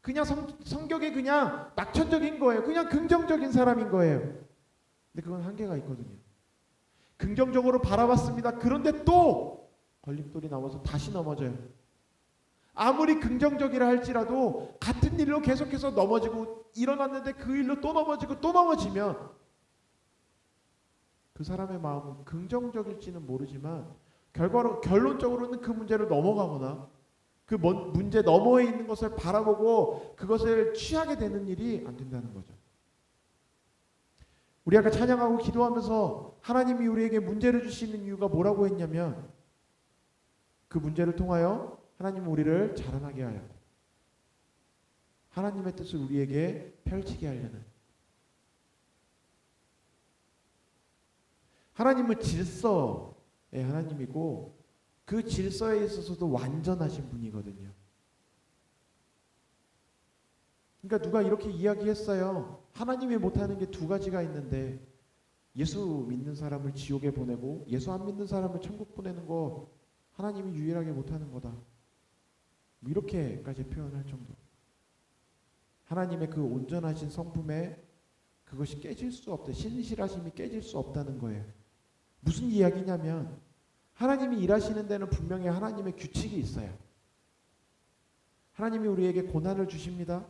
그냥 성격이 그냥 낙천적인 거예요. 그냥 긍정적인 사람인 거예요. 근데 그건 한계가 있거든요. 긍정적으로 바라봤습니다. 그런데 또 걸림돌이 나와서 다시 넘어져요. 아무리 긍정적이라 할지라도 같은 일로 계속해서 넘어지고 일어났는데 그 일로 또 넘어지고 또 넘어지면 그 사람의 마음은 긍정적일지는 모르지만 결론적으로는 그 문제를 넘어가거나 그 문제 너머에 있는 것을 바라보고 그것을 취하게 되는 일이 안 된다는 거죠. 우리 아까 찬양하고 기도하면서 하나님이 우리에게 문제를 주시는 이유가 뭐라고 했냐면 그 문제를 통하여 하나님은 우리를 자라나게 하여 하나님의 뜻을 우리에게 펼치게 하려는, 하나님은 질서의 하나님이고 그 질서에 있어서도 완전하신 분이거든요. 그러니까 누가 이렇게 이야기했어요. 하나님이 못하는 게 두 가지가 있는데 예수 믿는 사람을 지옥에 보내고 예수 안 믿는 사람을 천국 보내는 거 하나님이 유일하게 못하는 거다. 이렇게까지 표현할 정도. 하나님의 그 온전하신 성품에 그것이 깨질 수 없다. 신실하심이 깨질 수 없다는 거예요. 무슨 이야기냐면 하나님이 일하시는 데는 분명히 하나님의 규칙이 있어요. 하나님이 우리에게 고난을 주십니다.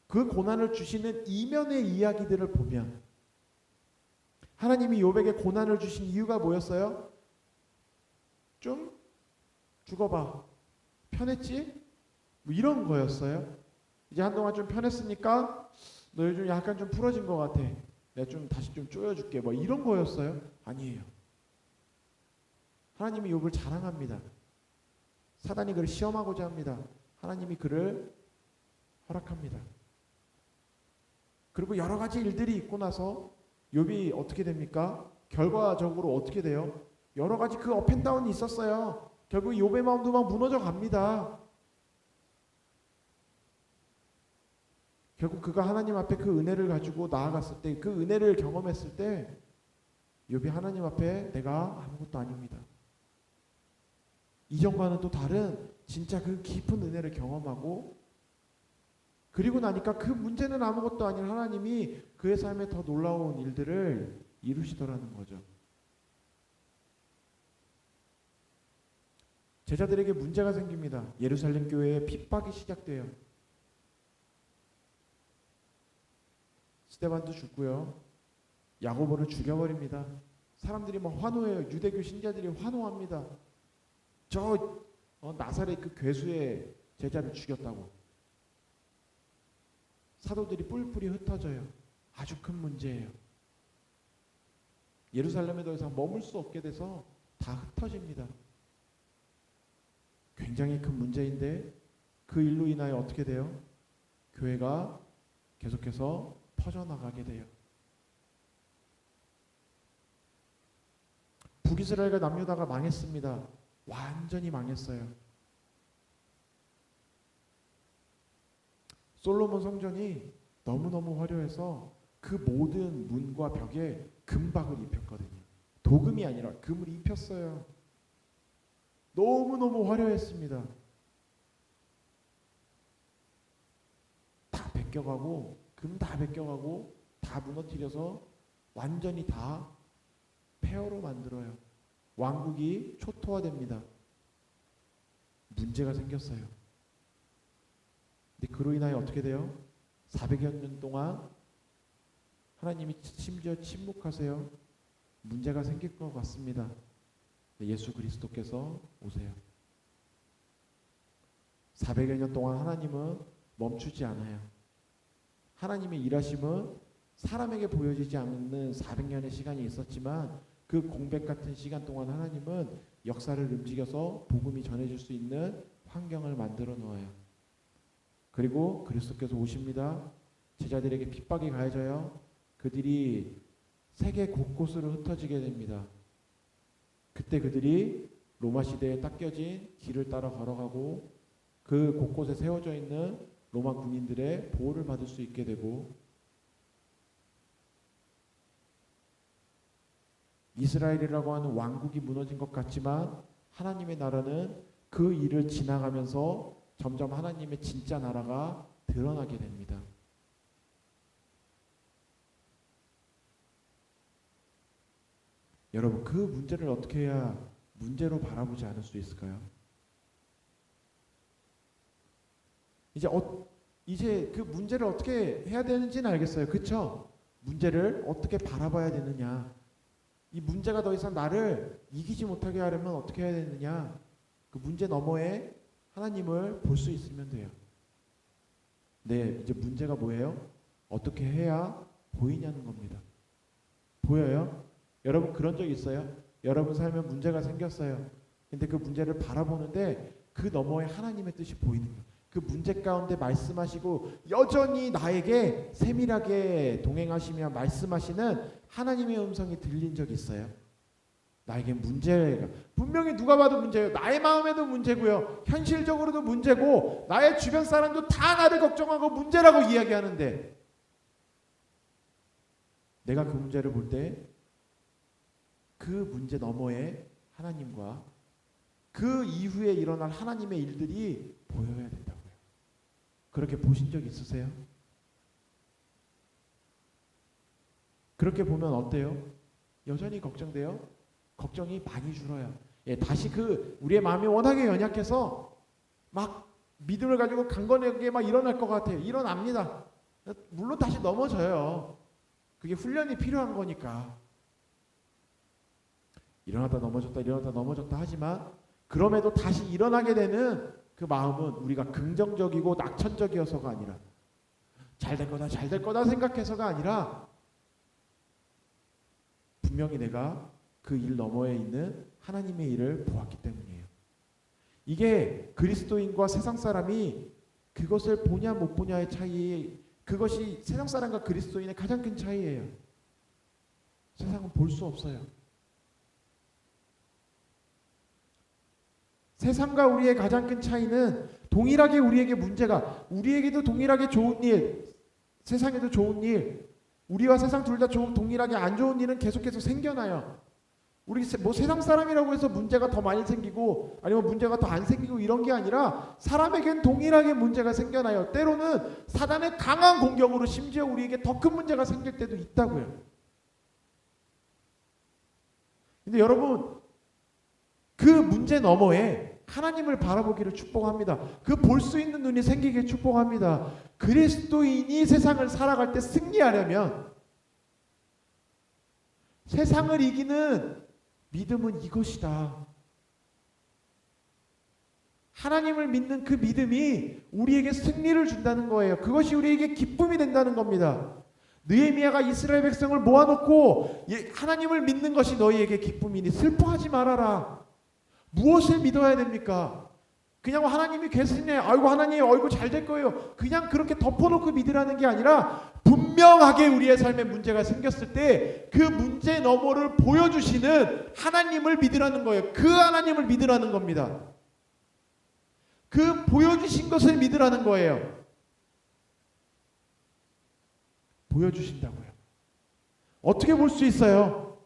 그 고난을 주시는 이면의 이야기들을 보면 하나님이 욥에게 고난을 주신 이유가 뭐였어요? 좀 죽어봐. 편했지? 뭐 이런 거였어요. 이제 한동안 좀 편했으니까 너 요즘 약간 좀 풀어진 것 같아. 내가 좀 다시 좀 쪼여줄게. 뭐 이런 거였어요? 아니에요. 하나님이 욥을 자랑합니다. 사단이 그를 시험하고자 합니다. 하나님이 그를 허락합니다. 그리고 여러 가지 일들이 있고 나서 욥이 어떻게 됩니까? 결과적으로 어떻게 돼요? 여러 가지 그 업앤다운이 있었어요. 결국 욥의 마음도 막 무너져 갑니다. 결국 그가 하나님 앞에 그 은혜를 가지고 나아갔을 때, 그 은혜를 경험했을 때 욥이 하나님 앞에 내가 아무것도 아닙니다. 이전과는 또 다른 진짜 그 깊은 은혜를 경험하고, 그리고 나니까 그 문제는 아무것도 아닌 하나님이 그의 삶에 더 놀라운 일들을 이루시더라는 거죠. 제자들에게 문제가 생깁니다. 예루살렘 교회에 핍박이 시작돼요. 스데반도 죽고요. 야고보를 죽여버립니다. 사람들이 막 환호해요. 유대교 신자들이 환호합니다. 나사렛 그 괴수의 제자를 죽였다고. 사도들이 뿔뿔이 흩어져요. 아주 큰 문제예요. 예루살렘에 더 이상 머물 수 없게 돼서 다 흩어집니다. 굉장히 큰 문제인데 그 일로 인하여 어떻게 돼요? 교회가 계속해서 퍼져나가게 돼요. 북이스라엘과 남유다가 망했습니다. 완전히 망했어요. 솔로몬 성전이 너무너무 화려해서 그 모든 문과 벽에 금박을 입혔거든요. 도금이 아니라 금을 입혔어요. 너무너무 화려했습니다. 다 벗겨가고, 금 다 벗겨가고, 다 무너뜨려서 완전히 다 폐허로 만들어요. 왕국이 초토화됩니다. 문제가 생겼어요. 근데 그로 인하여 어떻게 돼요? 400여 년 동안 하나님이 심지어 침묵하세요. 문제가 생길 것 같습니다. 예수 그리스도께서 오세요. 400여 년 동안 하나님은 멈추지 않아요. 하나님의 일하심은 사람에게 보여지지 않는 400년의 시간이 있었지만 그 공백 같은 시간 동안 하나님은 역사를 움직여서 복음이 전해질 수 있는 환경을 만들어 놓아요. 그리고 그리스도께서 오십니다. 제자들에게 핍박이 가해져요. 그들이 세계 곳곳으로 흩어지게 됩니다. 그때 그들이 로마 시대에 닦여진 길을 따라 걸어가고 그 곳곳에 세워져 있는 로마 군인들의 보호를 받을 수 있게 되고, 이스라엘이라고 하는 왕국이 무너진 것 같지만 하나님의 나라는 그 일을 지나가면서 점점 하나님의 진짜 나라가 드러나게 됩니다. 여러분, 그 문제를 어떻게 해야 문제로 바라보지 않을 수 있을까요? 이제 그 문제를 어떻게 해야 되는지는 알겠어요. 그렇죠? 문제를 어떻게 바라봐야 되느냐. 이 문제가 더 이상 나를 이기지 못하게 하려면 어떻게 해야 되느냐. 그 문제 너머에 하나님을 볼 수 있으면 돼요. 네, 이제 문제가 뭐예요? 어떻게 해야 보이냐는 겁니다. 보여요? 여러분 그런 적 있어요? 여러분 삶에 문제가 생겼어요. 근데 그 문제를 바라보는데 그 너머에 하나님의 뜻이 보이는 거예요. 그 문제 가운데 말씀하시고 여전히 나에게 세밀하게 동행하시며 말씀하시는 하나님의 음성이 들린 적이 있어요. 나에게 문제가 분명히 누가 봐도 문제예요. 나의 마음에도 문제고요. 현실적으로도 문제고 나의 주변 사람도 다 나를 걱정하고 문제라고 이야기하는데 내가 그 문제를 볼 때 그 문제 너머에 하나님과 그 이후에 일어날 하나님의 일들이 보여야 된다고요. 그렇게 보신 적 있으세요? 그렇게 보면 어때요? 여전히 걱정돼요? 걱정이 많이 줄어요. 예, 다시 우리의 마음이 워낙에 연약해서 막 믿음을 가지고 강건하게 막 일어날 것 같아요. 일어납니다. 물론 다시 넘어져요. 그게 훈련이 필요한 거니까. 일어났다 넘어졌다 하지만 그럼에도 다시 일어나게 되는 그 마음은 우리가 긍정적이고 낙천적이어서가 아니라 잘 될 거다 생각해서가 아니라 분명히 내가 그 일 너머에 있는 하나님의 일을 보았기 때문이에요. 이게 그리스도인과 세상 사람이 그것을 보냐 못 보냐의 차이, 그것이 세상 사람과 그리스도인의 가장 큰 차이예요. 세상은 볼 수 없어요. 세상과 우리의 가장 큰 차이는 동일하게 우리에게 문제가, 우리에게도 동일하게 좋은 일, 세상에도 좋은 일, 우리와 세상 둘 다 동일하게 안 좋은 일은 계속해서 생겨나요. 우리 뭐 세상 사람이라고 해서 문제가 더 많이 생기고 아니면 문제가 더 안 생기고 이런 게 아니라 사람에겐 동일하게 문제가 생겨나요. 때로는 사단의 강한 공격으로 심지어 우리에게 더 큰 문제가 생길 때도 있다고요. 근데 여러분, 그 문제 너머에 하나님을 바라보기를 축복합니다. 그 볼 수 있는 눈이 생기길 축복합니다. 그리스도인이 세상을 살아갈 때 승리하려면 세상을 이기는 믿음은 이것이다. 하나님을 믿는 그 믿음이 우리에게 승리를 준다는 거예요. 그것이 우리에게 기쁨이 된다는 겁니다. 느헤미야가 이스라엘 백성을 모아놓고 하나님을 믿는 것이 너희에게 기쁨이니 슬퍼하지 말아라. 무엇을 믿어야 됩니까? 그냥 하나님이 계시네. 아이고 하나님 아이고 잘 될 거예요. 그냥 그렇게 덮어놓고 믿으라는 게 아니라 분명하게 우리의 삶에 문제가 생겼을 때 그 문제 너머를 보여주시는 하나님을 믿으라는 거예요. 그 하나님을 믿으라는 겁니다. 그 보여주신 것을 믿으라는 거예요. 보여주신다고요. 어떻게 볼 수 있어요?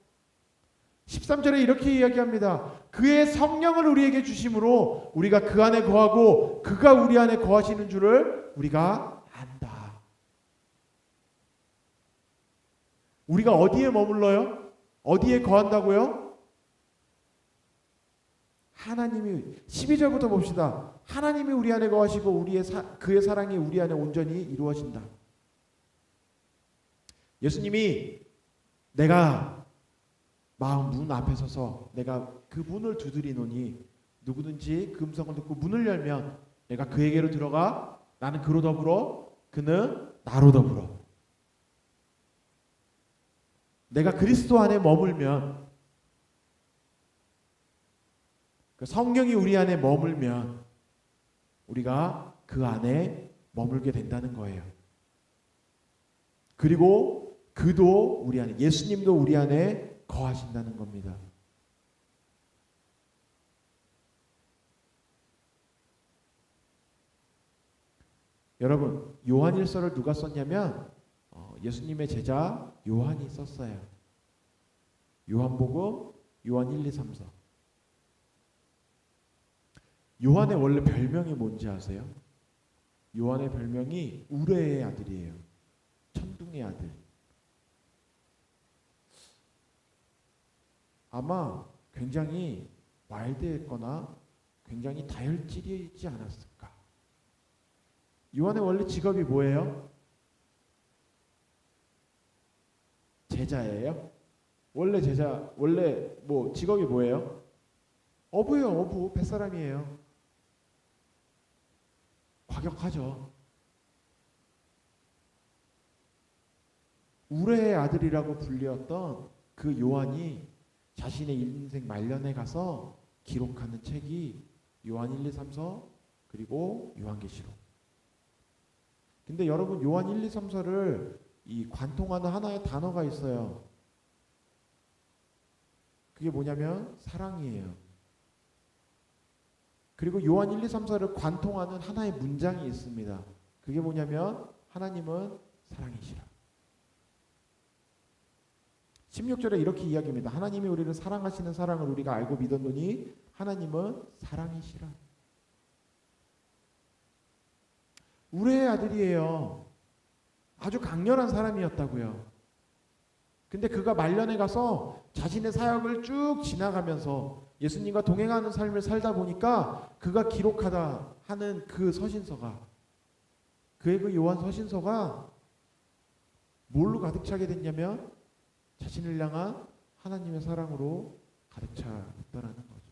13절에 이렇게 이야기합니다. 그의 성령을 우리에게 주심으로 우리가 그 안에 거하고 그가 우리 안에 거하시는 줄을 우리가 안다. 우리가 어디에 머물러요? 어디에 거한다고요? 하나님이 12절부터 봅시다. 하나님이 우리 안에 거하시고 그의 사랑이 우리 안에 온전히 이루어진다. 예수님이 내가 마음 문 앞에 서서 내가 그 문을 두드리노니 누구든지 그 음성을 듣고 문을 열면 내가 그에게로 들어가 나는 그로 더불어 그는 나로 더불어. 내가 그리스도 안에 머물면 그 성령이 우리 안에 머물면 우리가 그 안에 머물게 된다는 거예요. 그리고 그도 우리 안에 예수님도 우리 안에 거하신다는 겁니다. 여러분, 요한일서를 누가 썼냐면 예수님의 제자 요한이 썼어요. 요한복음, 요한 1, 2, 3, 4. 요한의 원래 별명이 뭔지 아세요? 요한의 별명이 우레의 아들이에요. 천둥의 아들. 아마 굉장히 와일드했거나 굉장히 다혈질이지 않았을까. 요한의 원래 직업이 뭐예요? 제자예요? 원래 뭐 직업이 뭐예요? 어부예요. 어부. 뱃사람이에요. 과격하죠. 우레의 아들이라고 불리었던 그 요한이 자신의 인생 말년에 가서 기록하는 책이 요한 1, 2, 3, 4 그리고 요한계시록. 근데 여러분 요한 1, 2, 3, 4를 이 관통하는 하나의 단어가 있어요. 그게 뭐냐면 사랑이에요. 그리고 요한 1, 2, 3, 4를 관통하는 하나의 문장이 있습니다. 그게 뭐냐면 하나님은 사랑이시라. 16절에 이렇게 이야기합니다. 하나님이 우리를 사랑하시는 사랑을 우리가 알고 믿었노니 하나님은 사랑이시라. 우레의 아들이에요. 아주 강렬한 사람이었다고요. 근데 그가 말년에 가서 자신의 사역을 쭉 지나가면서 예수님과 동행하는 삶을 살다 보니까 그가 기록하다 하는 그 서신서가 그의 그 요한 서신서가 뭘로 가득 차게 됐냐면 자신을 향한 하나님의 사랑으로 가득 차 있다라는 거죠.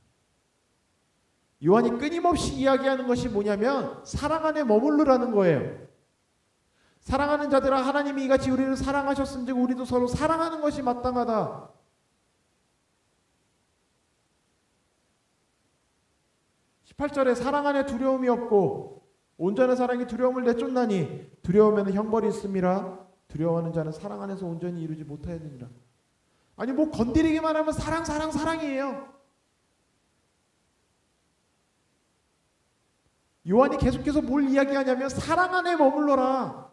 요한이 끊임없이 이야기하는 것이 뭐냐면 사랑 안에 머무르라는 거예요. 사랑하는 자들아 하나님이 이같이 우리를 사랑하셨은즉 우리도 서로 사랑하는 것이 마땅하다. (18절에) 사랑 안에 두려움이 없고 온전한 사랑이 두려움을 내쫓나니 두려우면 형벌이 있음이라. 두려워하는 자는 사랑 안에서 온전히 이루지 못하였느니라. 아니 뭐 건드리기만 하면 사랑이에요. 요한이 계속해서 뭘 이야기하냐면 사랑 안에 머물러라.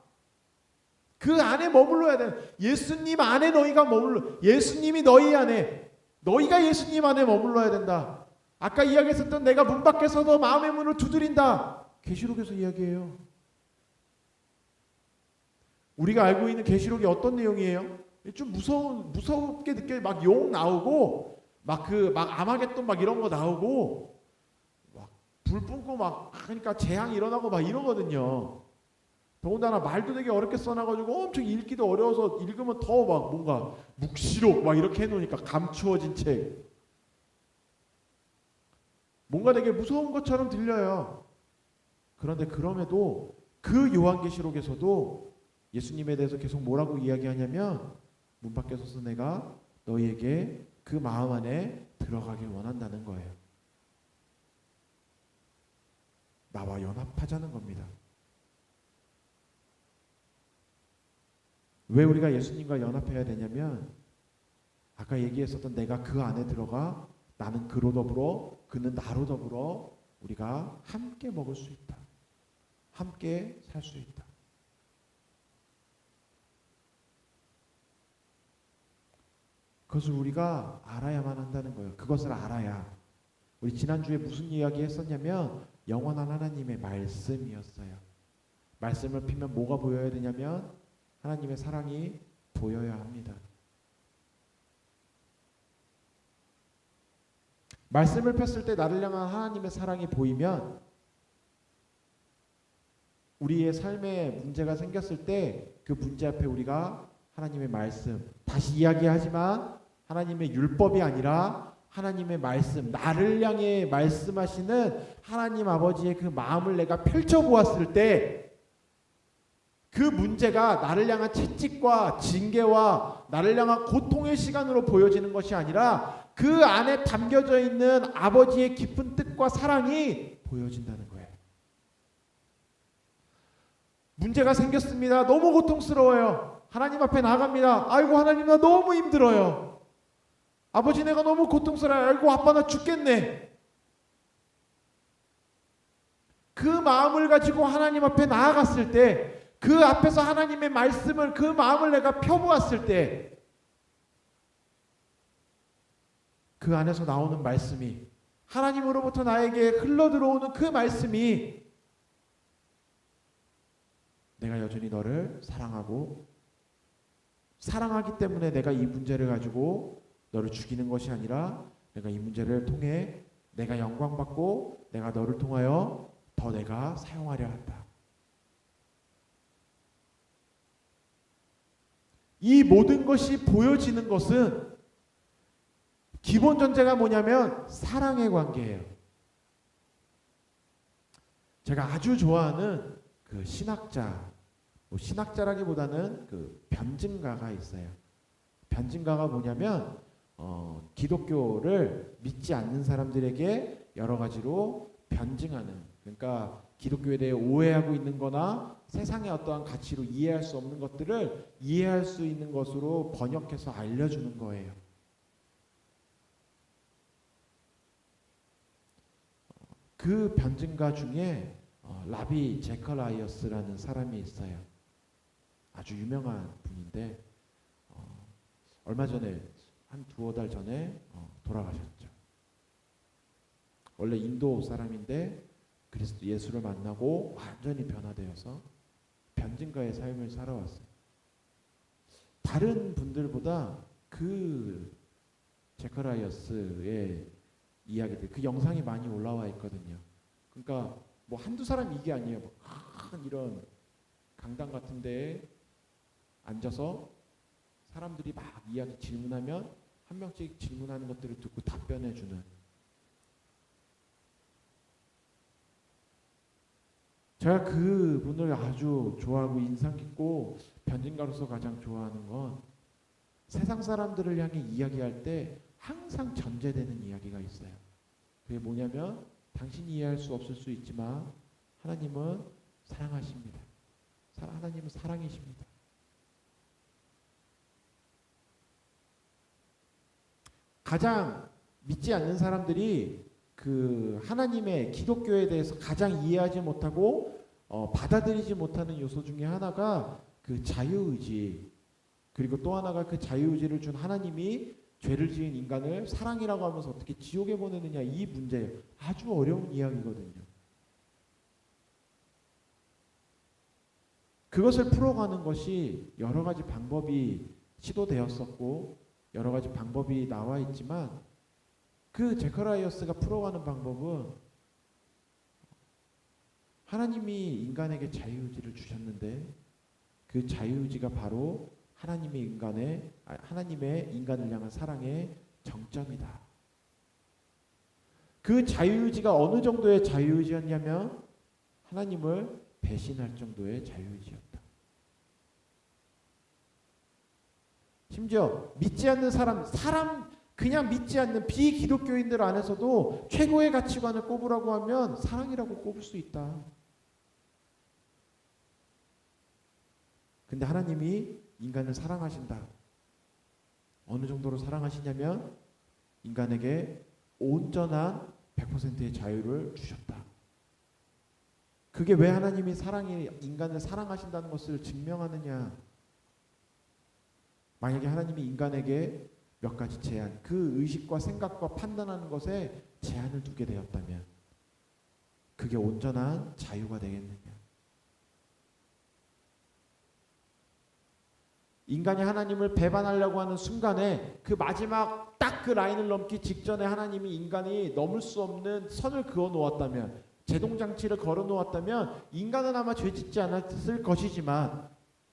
그 안에 머물러야 돼. 예수님 안에 너희가 머물러. 예수님이 너희 안에, 너희가 예수님 안에 머물러야 된다. 아까 이야기했었던 내가 문 밖에서도 마음의 문을 두드린다. 계시록에서 이야기해요. 우리가 알고 있는 계시록이 어떤 내용이에요? 좀 무섭게 느껴요. 막 용 나오고 막 아마겟돈 막 이런 거 나오고 막 불 뿜고 막 그러니까 재앙 일어나고 막 이러거든요. 더군다나 말도 되게 어렵게 써놔가지고 엄청 읽기도 어려워서 읽으면 더 막 뭔가 묵시록 막 이렇게 해놓으니까 감추어진 책. 뭔가 되게 무서운 것처럼 들려요. 그런데 그럼에도 그 요한계시록에서도 예수님에 대해서 계속 뭐라고 이야기하냐면 문 밖에 서서 내가 너희에게 그 마음 안에 들어가길 원한다는 거예요. 나와 연합하자는 겁니다. 왜 우리가 예수님과 연합해야 되냐면 아까 얘기했었던 내가 그 안에 들어가 나는 그로 더불어 그는 나로 더불어 우리가 함께 먹을 수 있다. 함께 살 수 있다. 그것을 우리가 알아야만 한다는 거예요. 그것을 알아야. 우리 지난주에 무슨 이야기 했었냐면 영원한 하나님의 말씀이었어요. 말씀을 피면 뭐가 보여야 되냐면 하나님의 사랑이 보여야 합니다. 말씀을 폈을 때 나를 향한 하나님의 사랑이 보이면 우리의 삶에 문제가 생겼을 때 그 문제 앞에 우리가 하나님의 말씀, 다시 이야기하지만 하나님의 율법이 아니라 하나님의 말씀, 나를 향해 말씀하시는 하나님 아버지의 그 마음을 내가 펼쳐보았을 때 그 문제가 나를 향한 채찍과 징계와 나를 향한 고통의 시간으로 보여지는 것이 아니라 그 안에 담겨져 있는 아버지의 깊은 뜻과 사랑이 보여진다는 거예요. 문제가 생겼습니다. 너무 고통스러워요. 하나님 앞에 나갑니다. 아이고 하나님 나 너무 힘들어요. 아버지 내가 너무 고통스러워요. 아이고 아빠 나 죽겠네. 그 마음을 가지고 하나님 앞에 나아갔을 때 그 앞에서 하나님의 말씀을 그 마음을 내가 펴보았을 때 그 안에서 나오는 말씀이 하나님으로부터 나에게 흘러들어오는 그 말씀이 내가 여전히 너를 사랑하기 때문에 내가 이 문제를 가지고 너를 죽이는 것이 아니라 내가 이 문제를 통해 내가 영광받고 내가 너를 통하여 더 내가 사용하려 한다. 이 모든 것이 보여지는 것은 기본 전제가 뭐냐면 사랑의 관계예요. 제가 아주 좋아하는 그 신학자, 신학자라기보다는 그 변증가가 있어요. 변증가가 뭐냐면 기독교를 믿지 않는 사람들에게 여러 가지로 변증하는, 그러니까 기독교에 대해 오해하고 있는 거나 세상의 어떠한 가치로 이해할 수 없는 것들을 이해할 수 있는 것으로 번역해서 알려주는 거예요. 그 변증가 중에 라비 제커라이어스라는 사람이 있어요. 아주 유명한 분인데 얼마 전에 한 두어 달 전에 돌아가셨죠. 원래 인도 사람인데 그리스도 예수를 만나고 완전히 변화되어서 변증가의 삶을 살아왔어요. 다른 분들보다 그 제커라이어스의 이야기들, 그 영상이 많이 올라와 있거든요. 그러니까 뭐 한두 사람 이게 아니에요. 뭐 큰 이런 강당 같은 데에 앉아서 사람들이 막 이야기 질문하면 한 명씩 질문하는 것들을 듣고 답변해주는. 제가 그 분을 아주 좋아하고 인상 깊고 변증가로서 가장 좋아하는 건 세상 사람들을 향해 이야기할 때 항상 전제되는 이야기가 있어요. 그게 뭐냐면 당신이 이해할 수 없을 수 있지만 하나님은 사랑하십니다. 하나님은 사랑이십니다. 가장 믿지 않는 사람들이 그 하나님의 기독교에 대해서 가장 이해하지 못하고 받아들이지 못하는 요소 중에 하나가 그 자유의지, 그리고 또 하나가 그 자유의지를 준 하나님이 죄를 지은 인간을 사랑이라고 하면서 어떻게 지옥에 보내느냐, 이 문제예요. 아주 어려운 이야기거든요. 그것을 풀어가는 것이 여러 가지 방법이 시도되었었고 여러 가지 방법이 나와 있지만, 그 제커라이어스가 풀어가는 방법은 하나님이 인간에게 자유의지를 주셨는데 그 자유의지가 바로 하나님의 인간을 향한 사랑의 정점이다. 그 자유의지가 어느 정도의 자유의지였냐면 하나님을 배신할 정도의 자유의지였다. 심지어 믿지 않는 사람 그냥 믿지 않는 비기독교인들 안에서도 최고의 가치관을 꼽으라고 하면 사랑이라고 꼽을 수 있다. 근데 하나님이 인간을 사랑하신다. 어느 정도로 사랑하시냐면 인간에게 온전한 100%의 자유를 주셨다. 그게 왜 하나님이 인간을 사랑하신다는 것을 증명하느냐? 만약에 하나님이 인간에게 몇 가지 제한, 그 의식과 생각과 판단하는 것에 제한을 두게 되었다면 그게 온전한 자유가 되겠느냐? 인간이 하나님을 배반하려고 하는 순간에 그 마지막 딱 그 라인을 넘기 직전에 하나님이 인간이 넘을 수 없는 선을 그어 놓았다면, 제동장치를 걸어 놓았다면 인간은 아마 죄짓지 않았을 것이지만,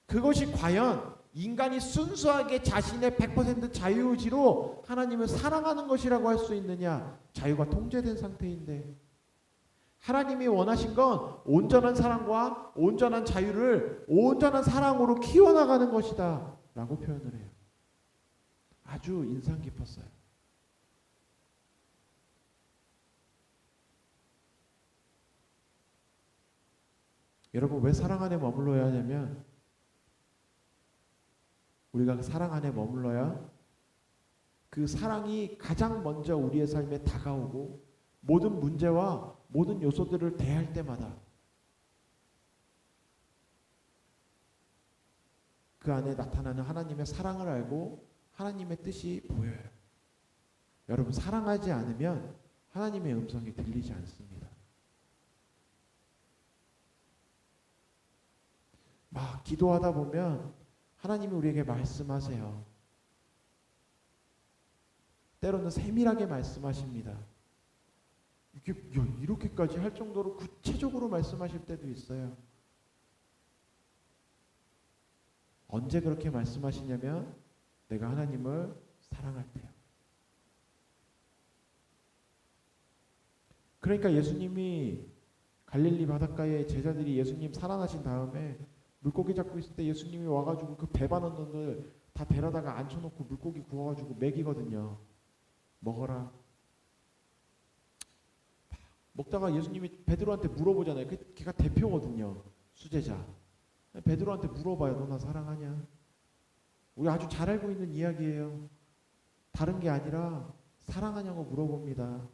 그것이 과연 인간이 순수하게 자신의 100% 자유의지로 하나님을 사랑하는 것이라고 할 수 있느냐? 자유가 통제된 상태인데, 하나님이 원하신 건 온전한 사랑과 온전한 자유를 온전한 사랑으로 키워나가는 것이다 라고 표현을 해요. 아주 인상 깊었어요. 여러분, 왜 사랑 안에 머물러야 하냐면, 우리가 사랑 안에 머물러야 그 사랑이 가장 먼저 우리의 삶에 다가오고 모든 문제와 모든 요소들을 대할 때마다 그 안에 나타나는 하나님의 사랑을 알고 하나님의 뜻이 보여요. 여러분, 사랑하지 않으면 하나님의 음성이 들리지 않습니다. 막 기도하다 보면 하나님이 우리에게 말씀하세요. 때로는 세밀하게 말씀하십니다. 이렇게까지 할 정도로 구체적으로 말씀하실 때도 있어요. 언제 그렇게 말씀하시냐면 내가 하나님을 사랑할 때요. 그러니까 예수님이 갈릴리 바닷가에 제자들이 예수님 살아나신 다음에 물고기 잡고 있을 때 예수님이 와가지고 그 배반한 놈들 다 데려다가 앉혀놓고 물고기 구워가지고 먹이거든요. 먹어라. 먹다가 예수님이 베드로한테 물어보잖아요. 걔가 대표거든요. 수제자. 베드로한테 물어봐요. 너 나 사랑하냐? 우리 아주 잘 알고 있는 이야기예요. 다른 게 아니라 사랑하냐고 물어봅니다.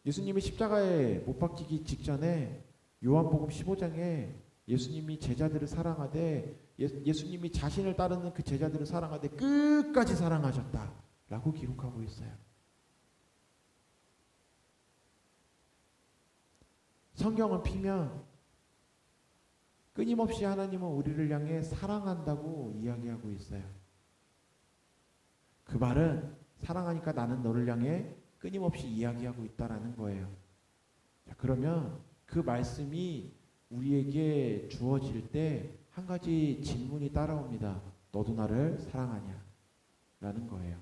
예수님이 십자가에 못 박히기 직전에 요한복음 15장에 예수님이 제자들을 사랑하되 예수님이 자신을 따르는 그 제자들을 사랑하되 끝까지 사랑하셨다라고 기록하고 있어요. 성경을 피면 끊임없이 하나님은 우리를 향해 사랑한다고 이야기하고 있어요. 그 말은 사랑하니까 나는 너를 향해 끊임없이 이야기하고 있다라는 거예요. 자, 그러면 그 말씀이 우리에게 주어질 때 한 가지 질문이 따라옵니다. 너도 나를 사랑하냐? 라는 거예요.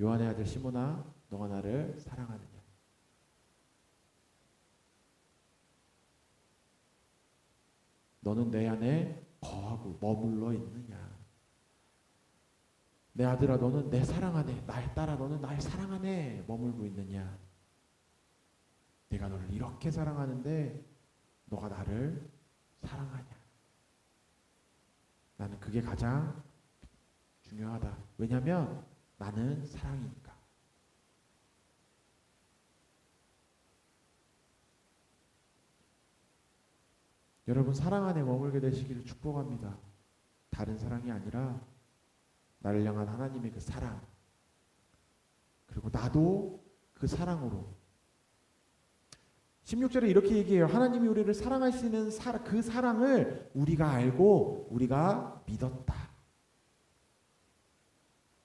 요한의 아들 시몬아, 너가 나를 사랑하느냐? 너는 내 안에 거하고 머물러 있느냐? 내 아들아, 너는 내 사랑 안에, 나의 딸아, 너는 나의 사랑 안에 머물고 있느냐? 내가 너를 이렇게 사랑하는데 너가 나를 사랑하냐? 나는 그게 가장 중요하다. 왜냐하면 나는 사랑이니까. 여러분 사랑 안에 머물게 되시기를 축복합니다. 다른 사랑이 아니라 나를 향한 하나님의 그 사랑, 그리고 나도 그 사랑으로 16절에 이렇게 얘기해요. 하나님이 우리를 사랑하시는 그 사랑을 우리가 알고 우리가 믿었다.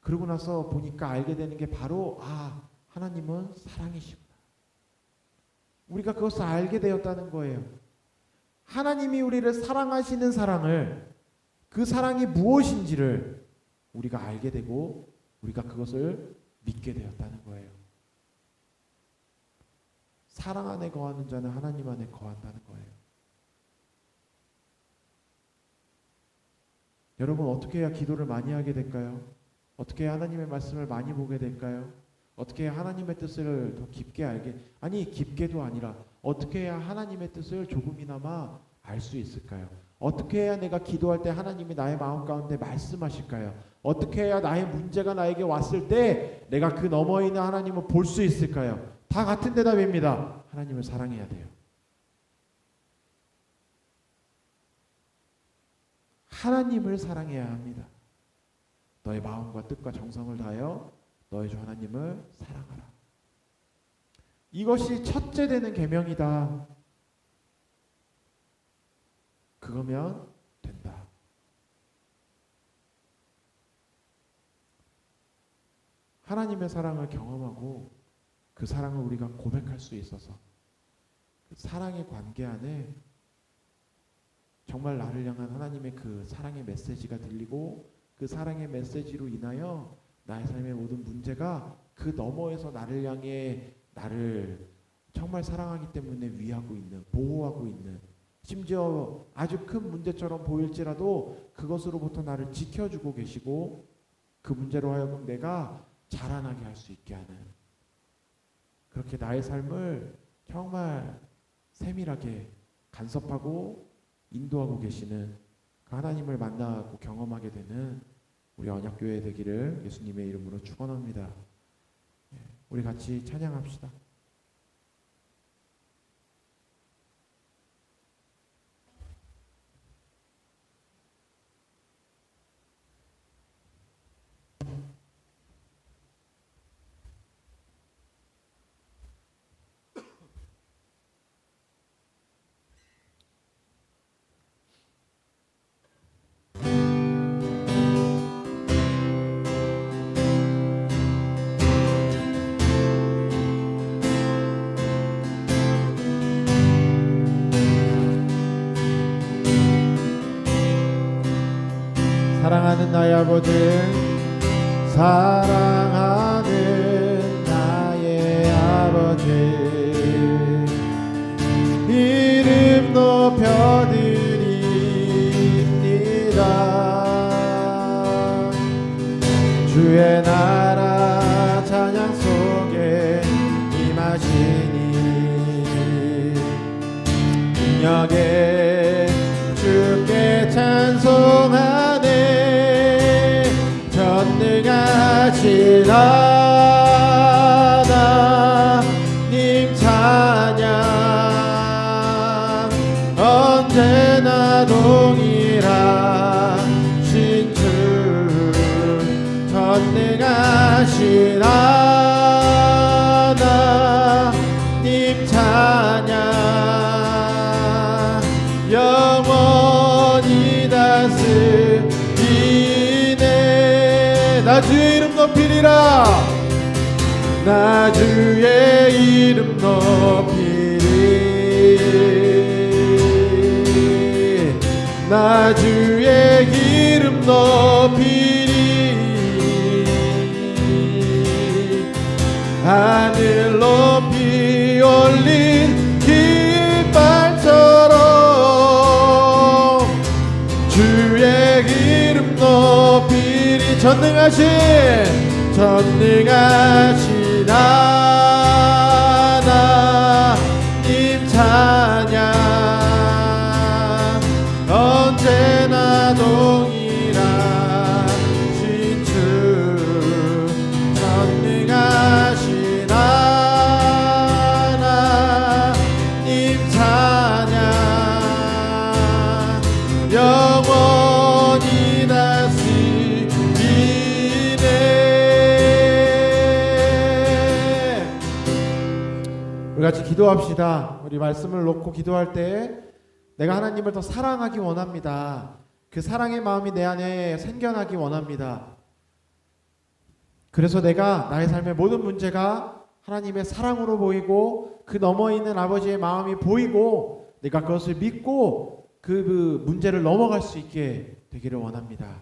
그러고 나서 보니까 알게 되는 게 바로 하나님은 사랑이시구나. 우리가 그것을 알게 되었다는 거예요. 하나님이 우리를 사랑하시는 사랑을, 그 사랑이 무엇인지를 우리가 알게 되고 우리가 그것을 믿게 되었다는 거예요. 사랑 안에 거하는 자는 하나님 안에 거한다는 거예요. 여러분 어떻게 해야 기도를 많이 하게 될까요? 어떻게 해야 하나님의 말씀을 많이 보게 될까요? 어떻게 해야 하나님의 뜻을 더 깊게 알게, 아니 깊게도 아니라 어떻게 해야 하나님의 뜻을 조금이나마 알 수 있을까요? 어떻게 해야 내가 기도할 때 하나님이 나의 마음 가운데 말씀하실까요? 어떻게 해야 나의 문제가 나에게 왔을 때 내가 그 너머에 있는 하나님을 볼 수 있을까요? 다 같은 대답입니다. 하나님을 사랑해야 돼요. 하나님을 사랑해야 합니다. 너의 마음과 뜻과 정성을 다하여 너의 주 하나님을 사랑하라. 이것이 첫째 되는 계명이다. 그거면 된다. 하나님의 사랑을 경험하고 그 사랑을 우리가 고백할 수 있어서 그 사랑의 관계 안에 정말 나를 향한 하나님의 그 사랑의 메시지가 들리고 그 사랑의 메시지로 인하여 나의 삶의 모든 문제가 그 너머에서 나를 향해 나를 정말 사랑하기 때문에 위하고 있는, 보호하고 있는, 심지어 아주 큰 문제처럼 보일지라도 그것으로부터 나를 지켜주고 계시고 그 문제로 하여금 내가 자라나게 할 수 있게 하는, 그렇게 나의 삶을 정말 세밀하게 간섭하고 인도하고 계시는 그 하나님을 만나고 경험하게 되는 우리 언약교회 되기를 예수님의 이름으로 축원합니다. 우리 같이 찬양합시다. 사랑하는 나의 아버지, 사랑하는 나의 아버지, 이름 높여드립니다. 주의 나라 찬양 속에 임하시니 능력에 주께 찬송하네. 전능하신 하나님 찬양, 언제나 동일하신 주, 전능하신 하나님 찬양, 영원히 다스리네. 나 주의 이름 높이리라. 나 주의 이름 높이리. 나 주의 이름 높이리. 하늘 높이 올린 깃발처럼 주의 이름 높이리. 전능하신 하나님 찬양, 언제나 동일하신 주, 전능하신 하나님 찬양, 우리 같이 기도합시다. 우리 말씀을 놓고 기도할 때 내가 하나님을 더 사랑하기 원합니다. 그 사랑의 마음이 내 안에 생겨나기 원합니다. 그래서 내가 나의 삶의 모든 문제가 하나님의 사랑으로 보이고 그 너머 있는 아버지의 마음이 보이고 내가 그것을 믿고 그 문제를 넘어갈 수 있게 되기를 원합니다.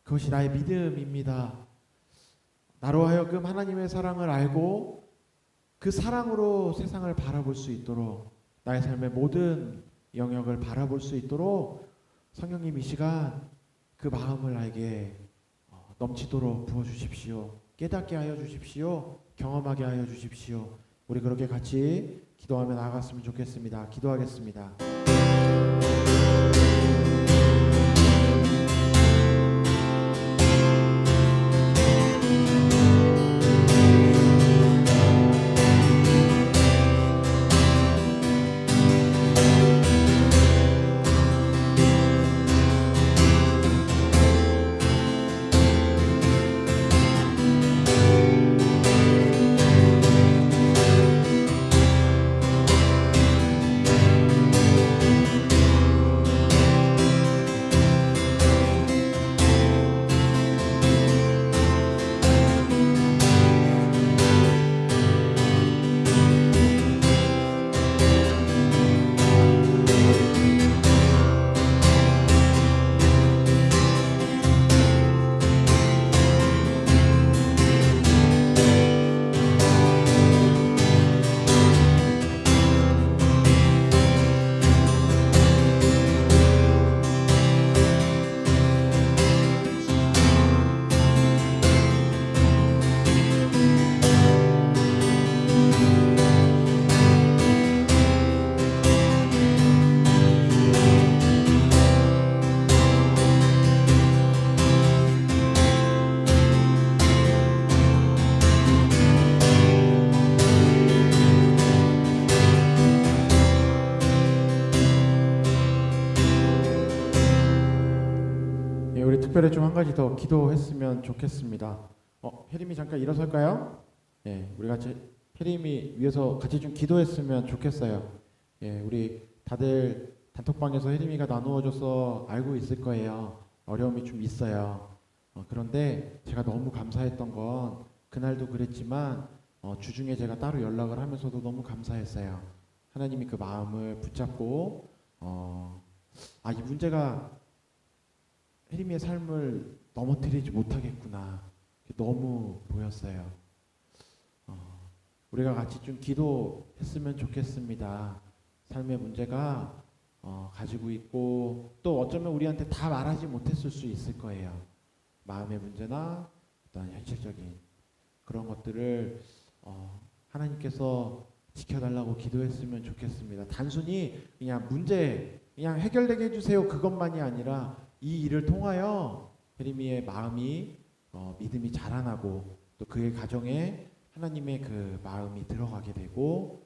그것이 나의 믿음입니다. 나로 하여금 하나님의 사랑을 알고 그 사랑으로 세상을 바라볼 수 있도록 나의 삶의 모든 영역을 바라볼 수 있도록 성령님 이 시간 그 마음을 나에게 넘치도록 부어주십시오. 깨닫게 하여 주십시오. 경험하게 하여 주십시오. 우리 그렇게 같이 기도하며 나아갔으면 좋겠습니다. 기도하겠습니다. 특별히 좀 한 가지 더 기도했으면 좋겠습니다. 혜림이 잠깐 일어설까요? 예, 우리 같이 혜림이 위해서 같이 좀 기도했으면 좋겠어요. 예, 우리 다들 단톡방에서 혜림이가 나누어줘서 알고 있을 거예요. 어려움이 좀 있어요. 그런데 제가 너무 감사했던 건 그날도 그랬지만 주중에 제가 따로 연락을 하면서도 너무 감사했어요. 하나님이 그 마음을 붙잡고 이 문제가 혜림이의 삶을 넘어뜨리지 못하겠구나. 너무 보였어요. 우리가 같이 좀 기도했으면 좋겠습니다. 삶의 문제가 가지고 있고 또 어쩌면 우리한테 다 말하지 못했을 수 있을 거예요. 마음의 문제나 어떤 현실적인 그런 것들을 하나님께서 지켜달라고 기도했으면 좋겠습니다. 단순히 그냥 문제 그냥 해결되게 해주세요 그것만이 아니라 이 일을 통하여 혜림이의 마음이 믿음이 자라나고 또 그의 가정에 하나님의 그 마음이 들어가게 되고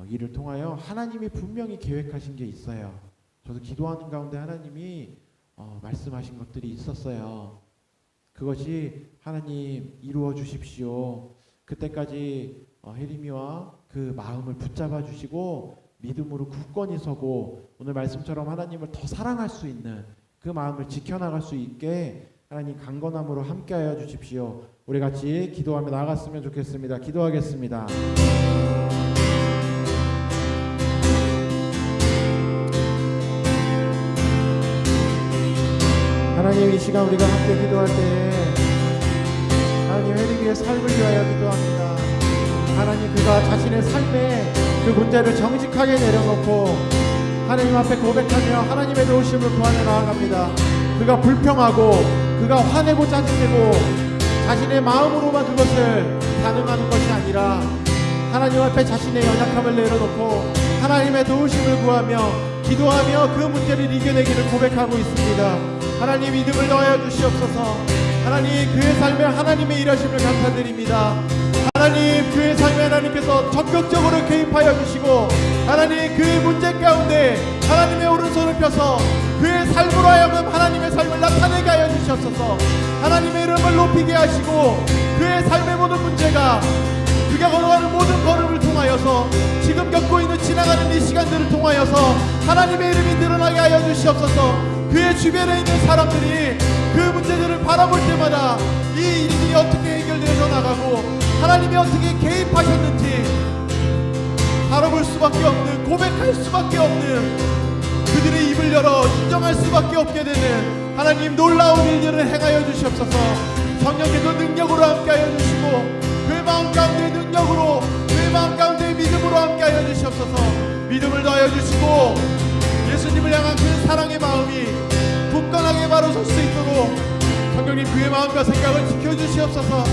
이를 통하여 하나님이 분명히 계획하신 게 있어요. 저도 기도하는 가운데 하나님이 말씀하신 것들이 있었어요. 그것이 하나님 이루어 주십시오. 그때까지 혜림이와 그 마음을 붙잡아 주시고 믿음으로 굳건히 서고 오늘 말씀처럼 하나님을 더 사랑할 수 있는 그 마음을 지켜나갈 수 있게 하나님 강건함으로 함께하여 주십시오. 우리 같이 기도하며 나아갔으면 좋겠습니다. 기도하겠습니다. 하나님 이 시간 우리가 함께 기도할 때 하나님 혜림이의 삶을 위하여 기도합니다. 하나님 그가 자신의 삶에 그 문제를 정직하게 내려놓고 하나님 앞에 고백하며 하나님의 도우심을 구하며 나아갑니다. 그가 불평하고 그가 화내고 짜증내고 자신의 마음으로만 그것을 반응하는 것이 아니라 하나님 앞에 자신의 연약함을 내려놓고 하나님의 도우심을 구하며 기도하며 그 문제를 이겨내기를 고백하고 있습니다. 하나님 믿음을 더하여 주시옵소서. 하나님 그의 삶에 하나님의 일하심을 감사드립니다. 하나님 그의 삶에 하나님께서 적극적으로 개입하여 주시고 하나님 그의 문제 가운데 하나님의 오른손을 펴서 그의 삶으로 하여금 하나님의 삶을 나타내게 하여 주시옵소서. 하나님의 이름을 높이게 하시고 그의 삶의 모든 문제가 그 그가 걸어가는 모든 걸음을 통하여서 지금 겪고 있는 지나가는 이 시간들을 통하여서 하나님의 이름이 드러나게 하여 주시옵소서. 그의 주변에 있는 사람들이 그 문제들을 바라볼 때마다 이 일들이 어떻게 해결되어져 나가고 하나님이 어떻게 개입하셨는지 바라볼 수밖에 없는, 고백할 수밖에 없는, 그들의 입을 열어 인정할 수밖에 없게 되는 하나님 놀라운 일들을 행하여 주시옵소서. 성령께서 능력으로 함께하여 주시고 그의 마음 가운데 능력으로, 그의 마음 가운데 믿음으로 함께하여 주시옵소서. 믿음을 더하여 주시고 예수님을 향한 그 사랑의 마음이 굳건하게 바로 설 수 있도록 성령님 그의 마음과 생각을 지켜주시옵소서.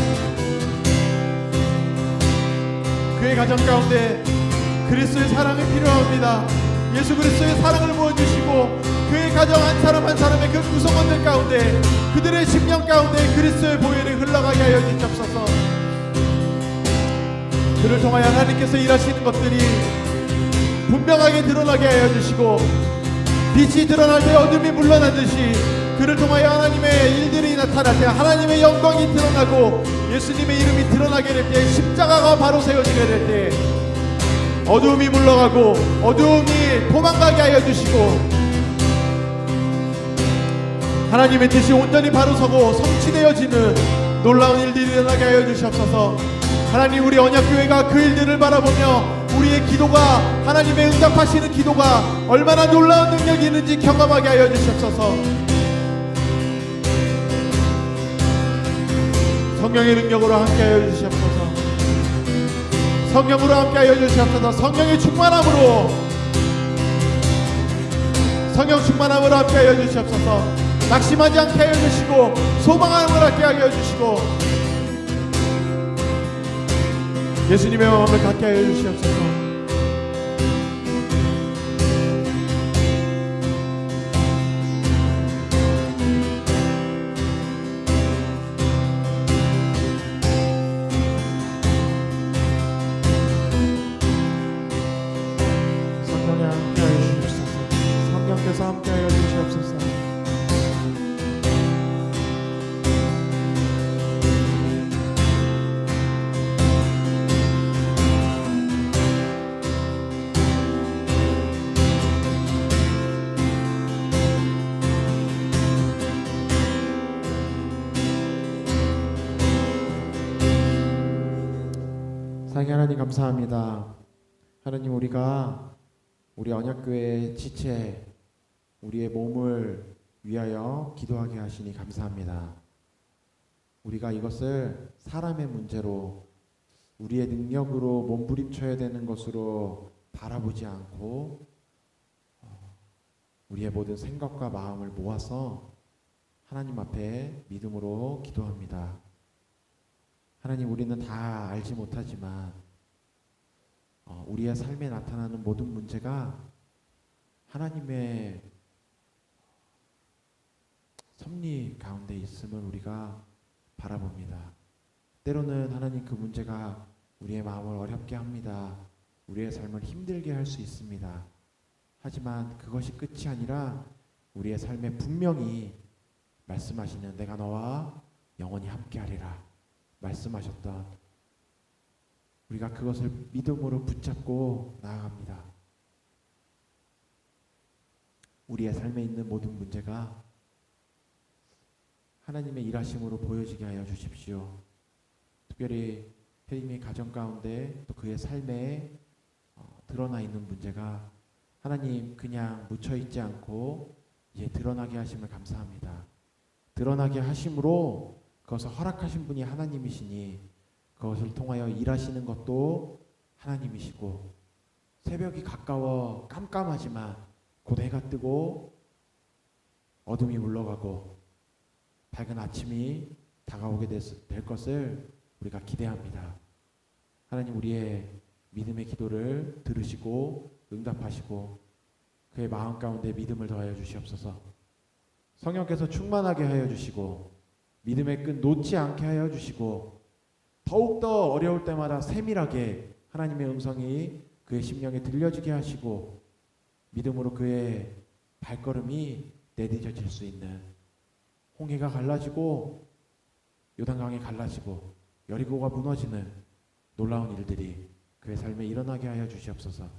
그의 가정 가운데 그리스도의 사랑이 필요합니다. 예수 그리스도의 사랑을 부어주시고 그의 가정 한 사람 한 사람의 그 구성원들 가운데 그들의 심령 가운데 그리스도의 보혈이 흘러가게 하여 주시옵소서. 그를 통하여 하나님께서 일하시는 것들이 분명하게 드러나게 하여 주시고 빛이 드러날 때 어둠이 물러나듯이 그를 통하여 하나님의 일들이 나타날 때 하나님의 영광이 드러나고 예수님의 이름이 드러나게 될 때 십자가가 바로 세워지게 될 때 어두움이 물러가고 어두움이 도망가게 하여 주시고 하나님의 뜻이 온전히 바로 서고 성취되어지는 놀라운 일들이 일어나게 하여 주시옵소서. 하나님 우리 언약교회가 그 일들을 바라보며 우리의 기도가 하나님의 응답하시는 기도가 얼마나 놀라운 능력이 있는지 경험하게 하여 주시옵소서. 성령의 능력으로 함께하여 주시옵소서. 성령으로 함께하여 주시옵소서. 성령의 충만함으로, 성령 충만함으로 함께하여 주시옵소서. 낙심하지 않게 하여 주시고 소망함을 갖게 하여 주시고 예수님의 마음을 갖게 하여 주시옵소서. 성령에 함께 하여 주시옵소서. 성령께서 함께 하여 주시옵소서. 사랑의 하나님 감사합니다. 하나님 우리가 우리 언약교회의 지체 우리의 몸을 위하여 기도하게 하시니 감사합니다. 우리가 이것을 사람의 문제로 우리의 능력으로 몸부림쳐야 되는 것으로 바라보지 않고 우리의 모든 생각과 마음을 모아서 하나님 앞에 믿음으로 기도합니다. 하나님 우리는 다 알지 못하지만 우리의 삶에 나타나는 모든 문제가 하나님의 섭리 가운데 있음을 우리가 바라봅니다. 때로는 하나님 그 문제가 우리의 마음을 어렵게 합니다. 우리의 삶을 힘들게 할 수 있습니다. 하지만 그것이 끝이 아니라 우리의 삶에 분명히 말씀하시는 내가 너와 영원히 함께하리라 말씀하셨던 우리가 그것을 믿음으로 붙잡고 나아갑니다. 우리의 삶에 있는 모든 문제가 하나님의 일하심으로 보여지게 하여 주십시오. 특별히 혜림의 가정 가운데 또 그의 삶에 드러나 있는 문제가 하나님 그냥 묻혀있지 않고 이제 드러나게 하심을 감사합니다. 드러나게 하심으로 그것을 허락하신 분이 하나님이시니 그것을 통하여 일하시는 것도 하나님이시고 새벽이 가까워 깜깜하지만 곧 해가 뜨고 어둠이 물러가고 밝은 아침이 다가오게 될 것을 우리가 기대합니다. 하나님 우리의 믿음의 기도를 들으시고 응답하시고 그의 마음 가운데 믿음을 더하여 주시옵소서. 성령께서 충만하게 하여 주시고 믿음의 끈 놓지 않게 하여 주시고 더욱더 어려울 때마다 세밀하게 하나님의 음성이 그의 심령에 들려지게 하시고 믿음으로 그의 발걸음이 내디뎌질 수 있는 홍해가 갈라지고 요단강이 갈라지고 여리고가 무너지는 놀라운 일들이 그의 삶에 일어나게 하여 주시옵소서.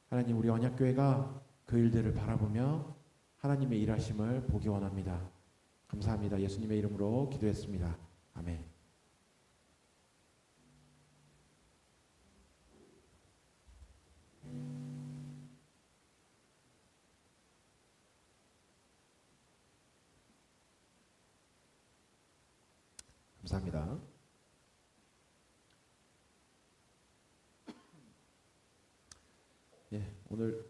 하나님, 우리 언약교회가 그 일들을 바라보며 하나님의 일하심을 보기 원합니다. 감사합니다. 예수님의 이름으로 기도했습니다. 아멘. 감사합니다. 예, 오늘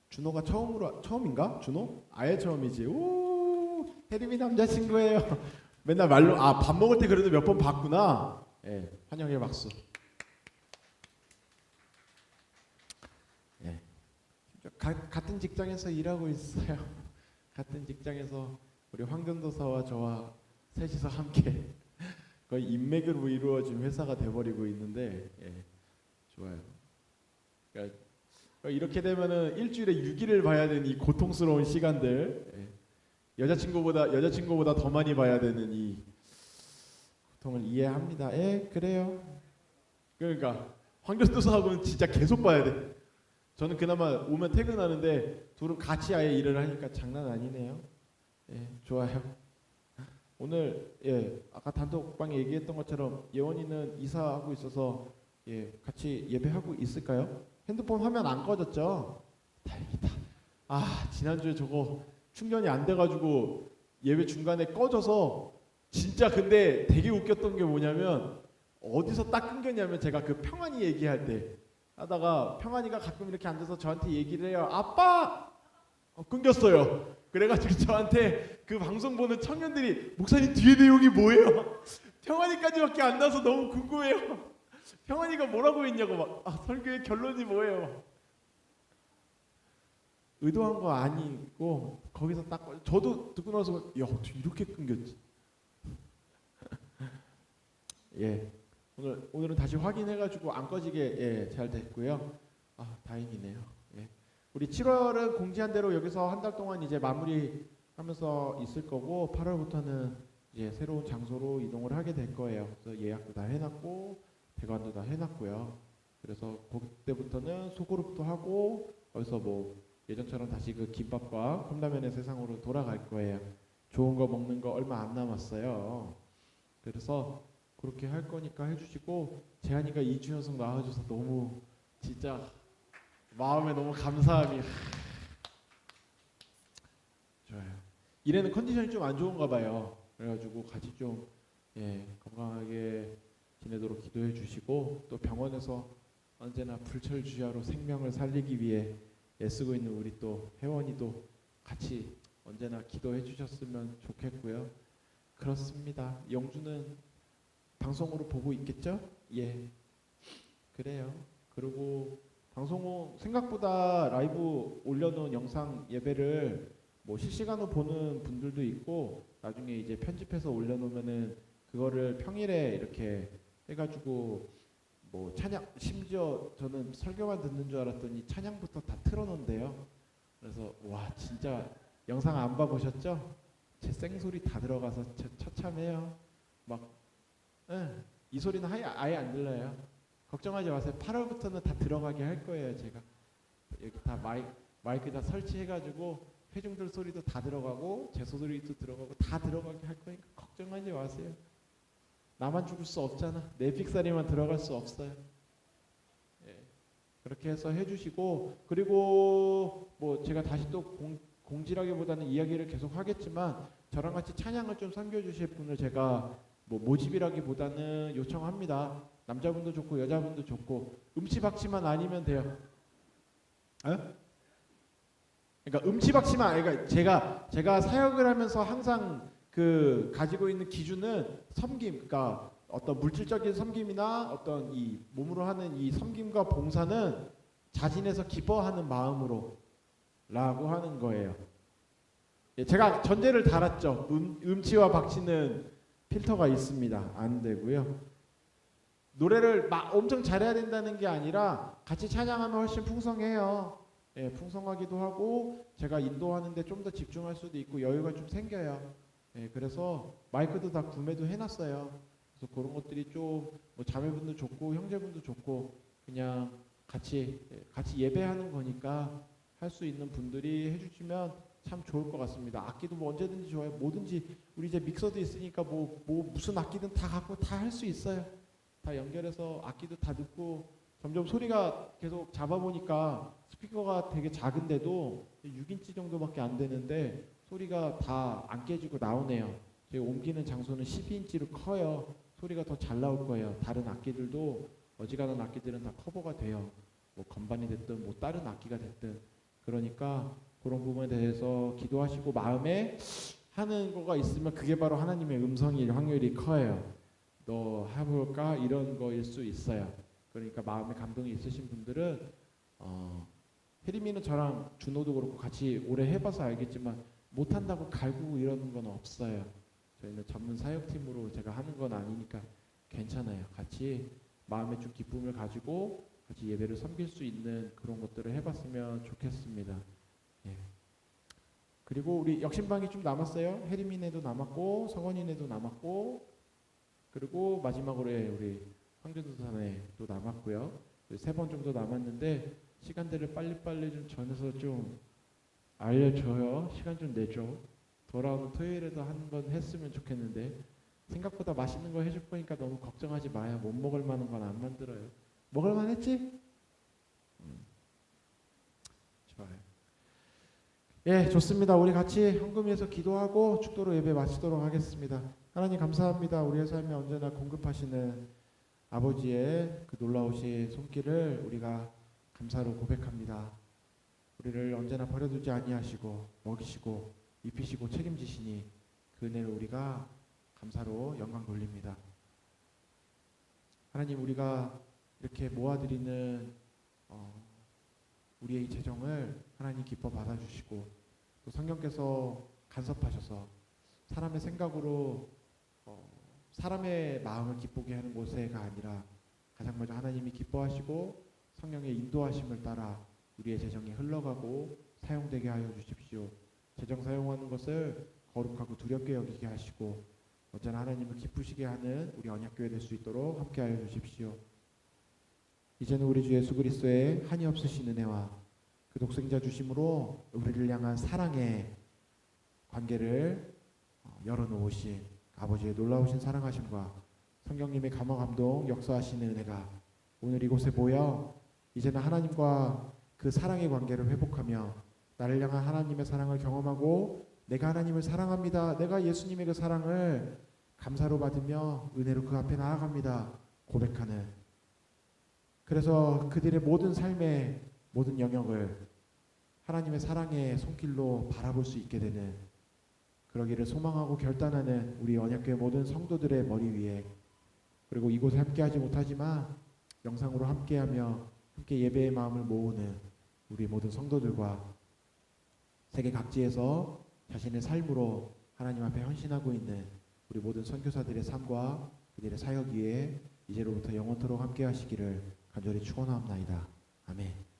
준호가 처음인가? 준호? 아예 처음이지. 오, 혜림이 남자친구예요. 맨날 말로 밥 먹을 때 그래도 몇 번 봤구나. 예, 환영의 박수. 예, 같은 직장에서 일하고 있어요. 같은 직장에서 우리 황전도사와 저와 셋이서 함께 거의 인맥으로 이루어진 회사가 돼버리고 있는데, 예, 좋아요. 그러니까 이렇게 되면은 일주일에 6일을 봐야 되는 이 고통스러운 시간들, 예, 여자친구보다 더 많이 봐야 되는 이 고통을 이해합니다. 예, 그래요. 그러니까 황교도사하고는 진짜 계속 봐야 돼. 저는 그나마 오면 퇴근하는데 둘은 같이 아예 일을 하니까 장난 아니네요. 예, 좋아요. 오늘, 예, 아까 단톡방에 얘기했던 것처럼 예원이는 이사하고 있어서, 예, 같이 예배하고 있을까요? 핸드폰 화면 안 꺼졌죠? 다행이다. 지난주에 저거 충전이 안 돼가지고 예배 중간에 꺼져서, 진짜 근데 되게 웃겼던 게 뭐냐면, 어디서 딱 끊겼냐면, 제가 그 평안이 얘기할 때 하다가 평안이가 가끔 이렇게 앉아서 저한테 얘기를 해요. 아빠! 끊겼어요. 그래가지고 저한테 그 방송 보는 청년들이, 목사님 뒤에 내용이 뭐예요? 평안이까지밖에 안 나서 너무 궁금해요. 평안이가 뭐라고 했냐고 막, 설교의 결론이 뭐예요? 의도한 거 아니고 거기서 딱, 저도 듣고 나서 야, 어떻게 이렇게 끊겼지? 예, 오늘은 다시 확인해가지고 안 꺼지게, 예, 잘 됐고요. 다행이네요. 예. 우리 7월은 공지한 대로 여기서 한 달 동안 이제 마무리하면서 있을 거고, 8월부터는 이제 새로운 장소로 이동을 하게 될 거예요. 그래서 예약도 다 해놨고 대관도 다 해놨고요. 그래서 그때부터는 소그룹도 하고, 거기서 뭐 예전처럼 다시 그 김밥과 컵라면의 세상으로 돌아갈 거예요. 좋은 거 먹는 거 얼마 안 남았어요. 그래서 그렇게 할 거니까 해주시고, 재한이가 2주 연속 나와줘서 너무 진짜 마음에 너무 감사함이. 좋아요. 이래는 컨디션이 좀 안 좋은가 봐요. 그래가지고 같이 좀, 예, 건강하게 지내도록 기도해 주시고, 또 병원에서 언제나 불철주야로 생명을 살리기 위해 애쓰고 있는 우리 또 회원이도 같이 언제나 기도해 주셨으면 좋겠고요. 그렇습니다. 영주는 방송으로 보고 있겠죠? 예, 그래요. 그리고 방송 후 생각보다 라이브 올려놓은 영상 예배를 뭐 실시간으로 보는 분들도 있고, 나중에 이제 편집해서 올려놓으면은 그거를 평일에 이렇게 해가지고 뭐 찬양, 심지어 저는 설교만 듣는 줄 알았더니 찬양부터 다 틀어놓는데요. 그래서 와, 진짜 영상 안 봐보셨죠? 제 생소리 다 들어가서 처참해요. 막, 이 소리는 아예 안 들려요. 걱정하지 마세요. 8월부터는 다 들어가게 할 거예요. 제가 여기 다 마이크 다 설치해가지고 회중들 소리도 다 들어가고 제 소리도 들어가고 다 들어가게 할 거니까 걱정하지 마세요. 나만 죽을 수 없잖아. 내 픽사리만 들어갈 수 없어요. 예, 그렇게 해서 해주시고, 그리고 뭐 제가 다시 또 공지라기보다는 이야기를 계속 하겠지만, 저랑 같이 찬양을 좀 섬겨주실 분을 제가 뭐 모집이라기보다는 요청합니다. 남자분도 좋고 여자분도 좋고, 음치박치만 아니면 돼요. 그러니까 음치박치만, 그러니까 제가 사역을 하면서 항상 그 가지고 있는 기준은 섬김, 그러니까 어떤 물질적인 섬김이나 어떤 이 몸으로 하는 이 섬김과 봉사는 자진해서 기뻐하는 마음으로 라고 하는 거예요. 예, 제가 전제를 달았죠. 음치와 박치는 필터가 있습니다. 안 되고요. 노래를 막 엄청 잘해야 된다는 게 아니라 같이 찬양하면 훨씬 풍성해요. 예, 풍성하기도 하고 제가 인도하는데 좀 더 집중할 수도 있고 여유가 좀 생겨요. 예, 그래서 마이크도 다 구매도 해놨어요. 그래서 그런 것들이 좀뭐 자매분도 좋고 형제분도 좋고 그냥 같이 예배하는 거니까 할 수 있는 분들이 해주시면 참 좋을 것 같습니다. 악기도 뭐 언제든지 좋아요. 뭐든지 우리 이제 믹서도 있으니까 뭐 무슨 악기든 다 갖고 다 할 수 있어요. 다 연결해서 악기도 다 듣고 점점 소리가 계속 잡아보니까 스피커가 되게 작은데도 6인치 정도밖에 안 되는데 소리가 다 안 깨지고 나오네요. 저희 옮기는 장소는 12인치로 커요. 소리가 더 잘 나올 거예요. 다른 악기들도 어지간한 악기들은 다 커버가 돼요. 뭐 건반이 됐든 뭐 다른 악기가 됐든 그러니까 그런 부분에 대해서 기도하시고 마음에 하는 거가 있으면 그게 바로 하나님의 음성일 확률이 커요. 너 해볼까? 이런 거일 수 있어요. 그러니까 마음에 감동이 있으신 분들은 혜림이는 저랑 준호도 그렇고 같이 오래 해봐서 알겠지만 못한다고 갈구고 이러는 건 없어요. 저희는 전문 사역팀으로 제가 하는 건 아니니까 괜찮아요. 같이 마음에 좀 기쁨을 가지고 같이 예배를 섬길 수 있는 그런 것들을 해봤으면 좋겠습니다. 예. 그리고 우리 역신방이 좀 남았어요. 혜림이네도 남았고 성원이네도 남았고 그리고 마지막으로 우리 황준도사네도 남았고요. 3번 정도 남았는데 시간대를 빨리빨리 좀 전해서 좀 알려줘요. 시간 좀 내줘. 돌아오는 토요일에도 한 번 했으면 좋겠는데 생각보다 맛있는 거 해줄 거니까 너무 걱정하지 마요. 못 먹을 만한 건 안 만들어요. 먹을 만했지? 좋아요. 예, 좋습니다. 우리 같이 헌금해서 기도하고 축도로 예배 마치도록 하겠습니다. 하나님 감사합니다. 우리의 삶에 언제나 공급하시는 아버지의 그 놀라우신 손길을 우리가 감사로 고백합니다. 우리를 언제나 버려두지 아니하시고 먹이시고 입히시고 책임지시니 그 은혜를 우리가 감사로 영광 돌립니다. 하나님 우리가 이렇게 모아드리는 우리의 이 재정을 하나님 기뻐 받아주시고 또 성령께서 간섭하셔서 사람의 생각으로 사람의 마음을 기쁘게 하는 곳에가 아니라 가장 먼저 하나님이 기뻐하시고 성령의 인도하심을 따라 우리의 재정이 흘러가고 사용되게 하여 주십시오. 재정 사용하는 것을 거룩하고 두렵게 여기게 하시고 언제나 하나님을 기쁘시게 하는 우리 언약교회 될 수 있도록 함께 하여 주십시오. 이제는 우리 주 예수 그리스도의 한이 없으신 은혜와 그 독생자 주심으로 우리를 향한 사랑의 관계를 열어놓으신 아버지의 놀라우신 사랑하심과 성령님의 감화 감동 역사하시는 은혜가 오늘 이곳에 모여 이제는 하나님과 그 사랑의 관계를 회복하며 나를 향한 하나님의 사랑을 경험하고 내가 하나님을 사랑합니다. 내가 예수님의 그 사랑을 감사로 받으며 은혜로 그 앞에 나아갑니다. 고백하는 그래서 그들의 모든 삶의 모든 영역을 하나님의 사랑의 손길로 바라볼 수 있게 되는 그러기를 소망하고 결단하는 우리 언약교회 모든 성도들의 머리 위에 그리고 이곳에 함께하지 못하지만 영상으로 함께하며 함께 예배의 마음을 모으는 우리 모든 성도들과 세계 각지에서 자신의 삶으로 하나님 앞에 헌신하고 있는 우리 모든 선교사들의 삶과 그들의 사역 위에 이제로부터 영원토록 함께하시기를 간절히 축원하옵나이다. 아멘.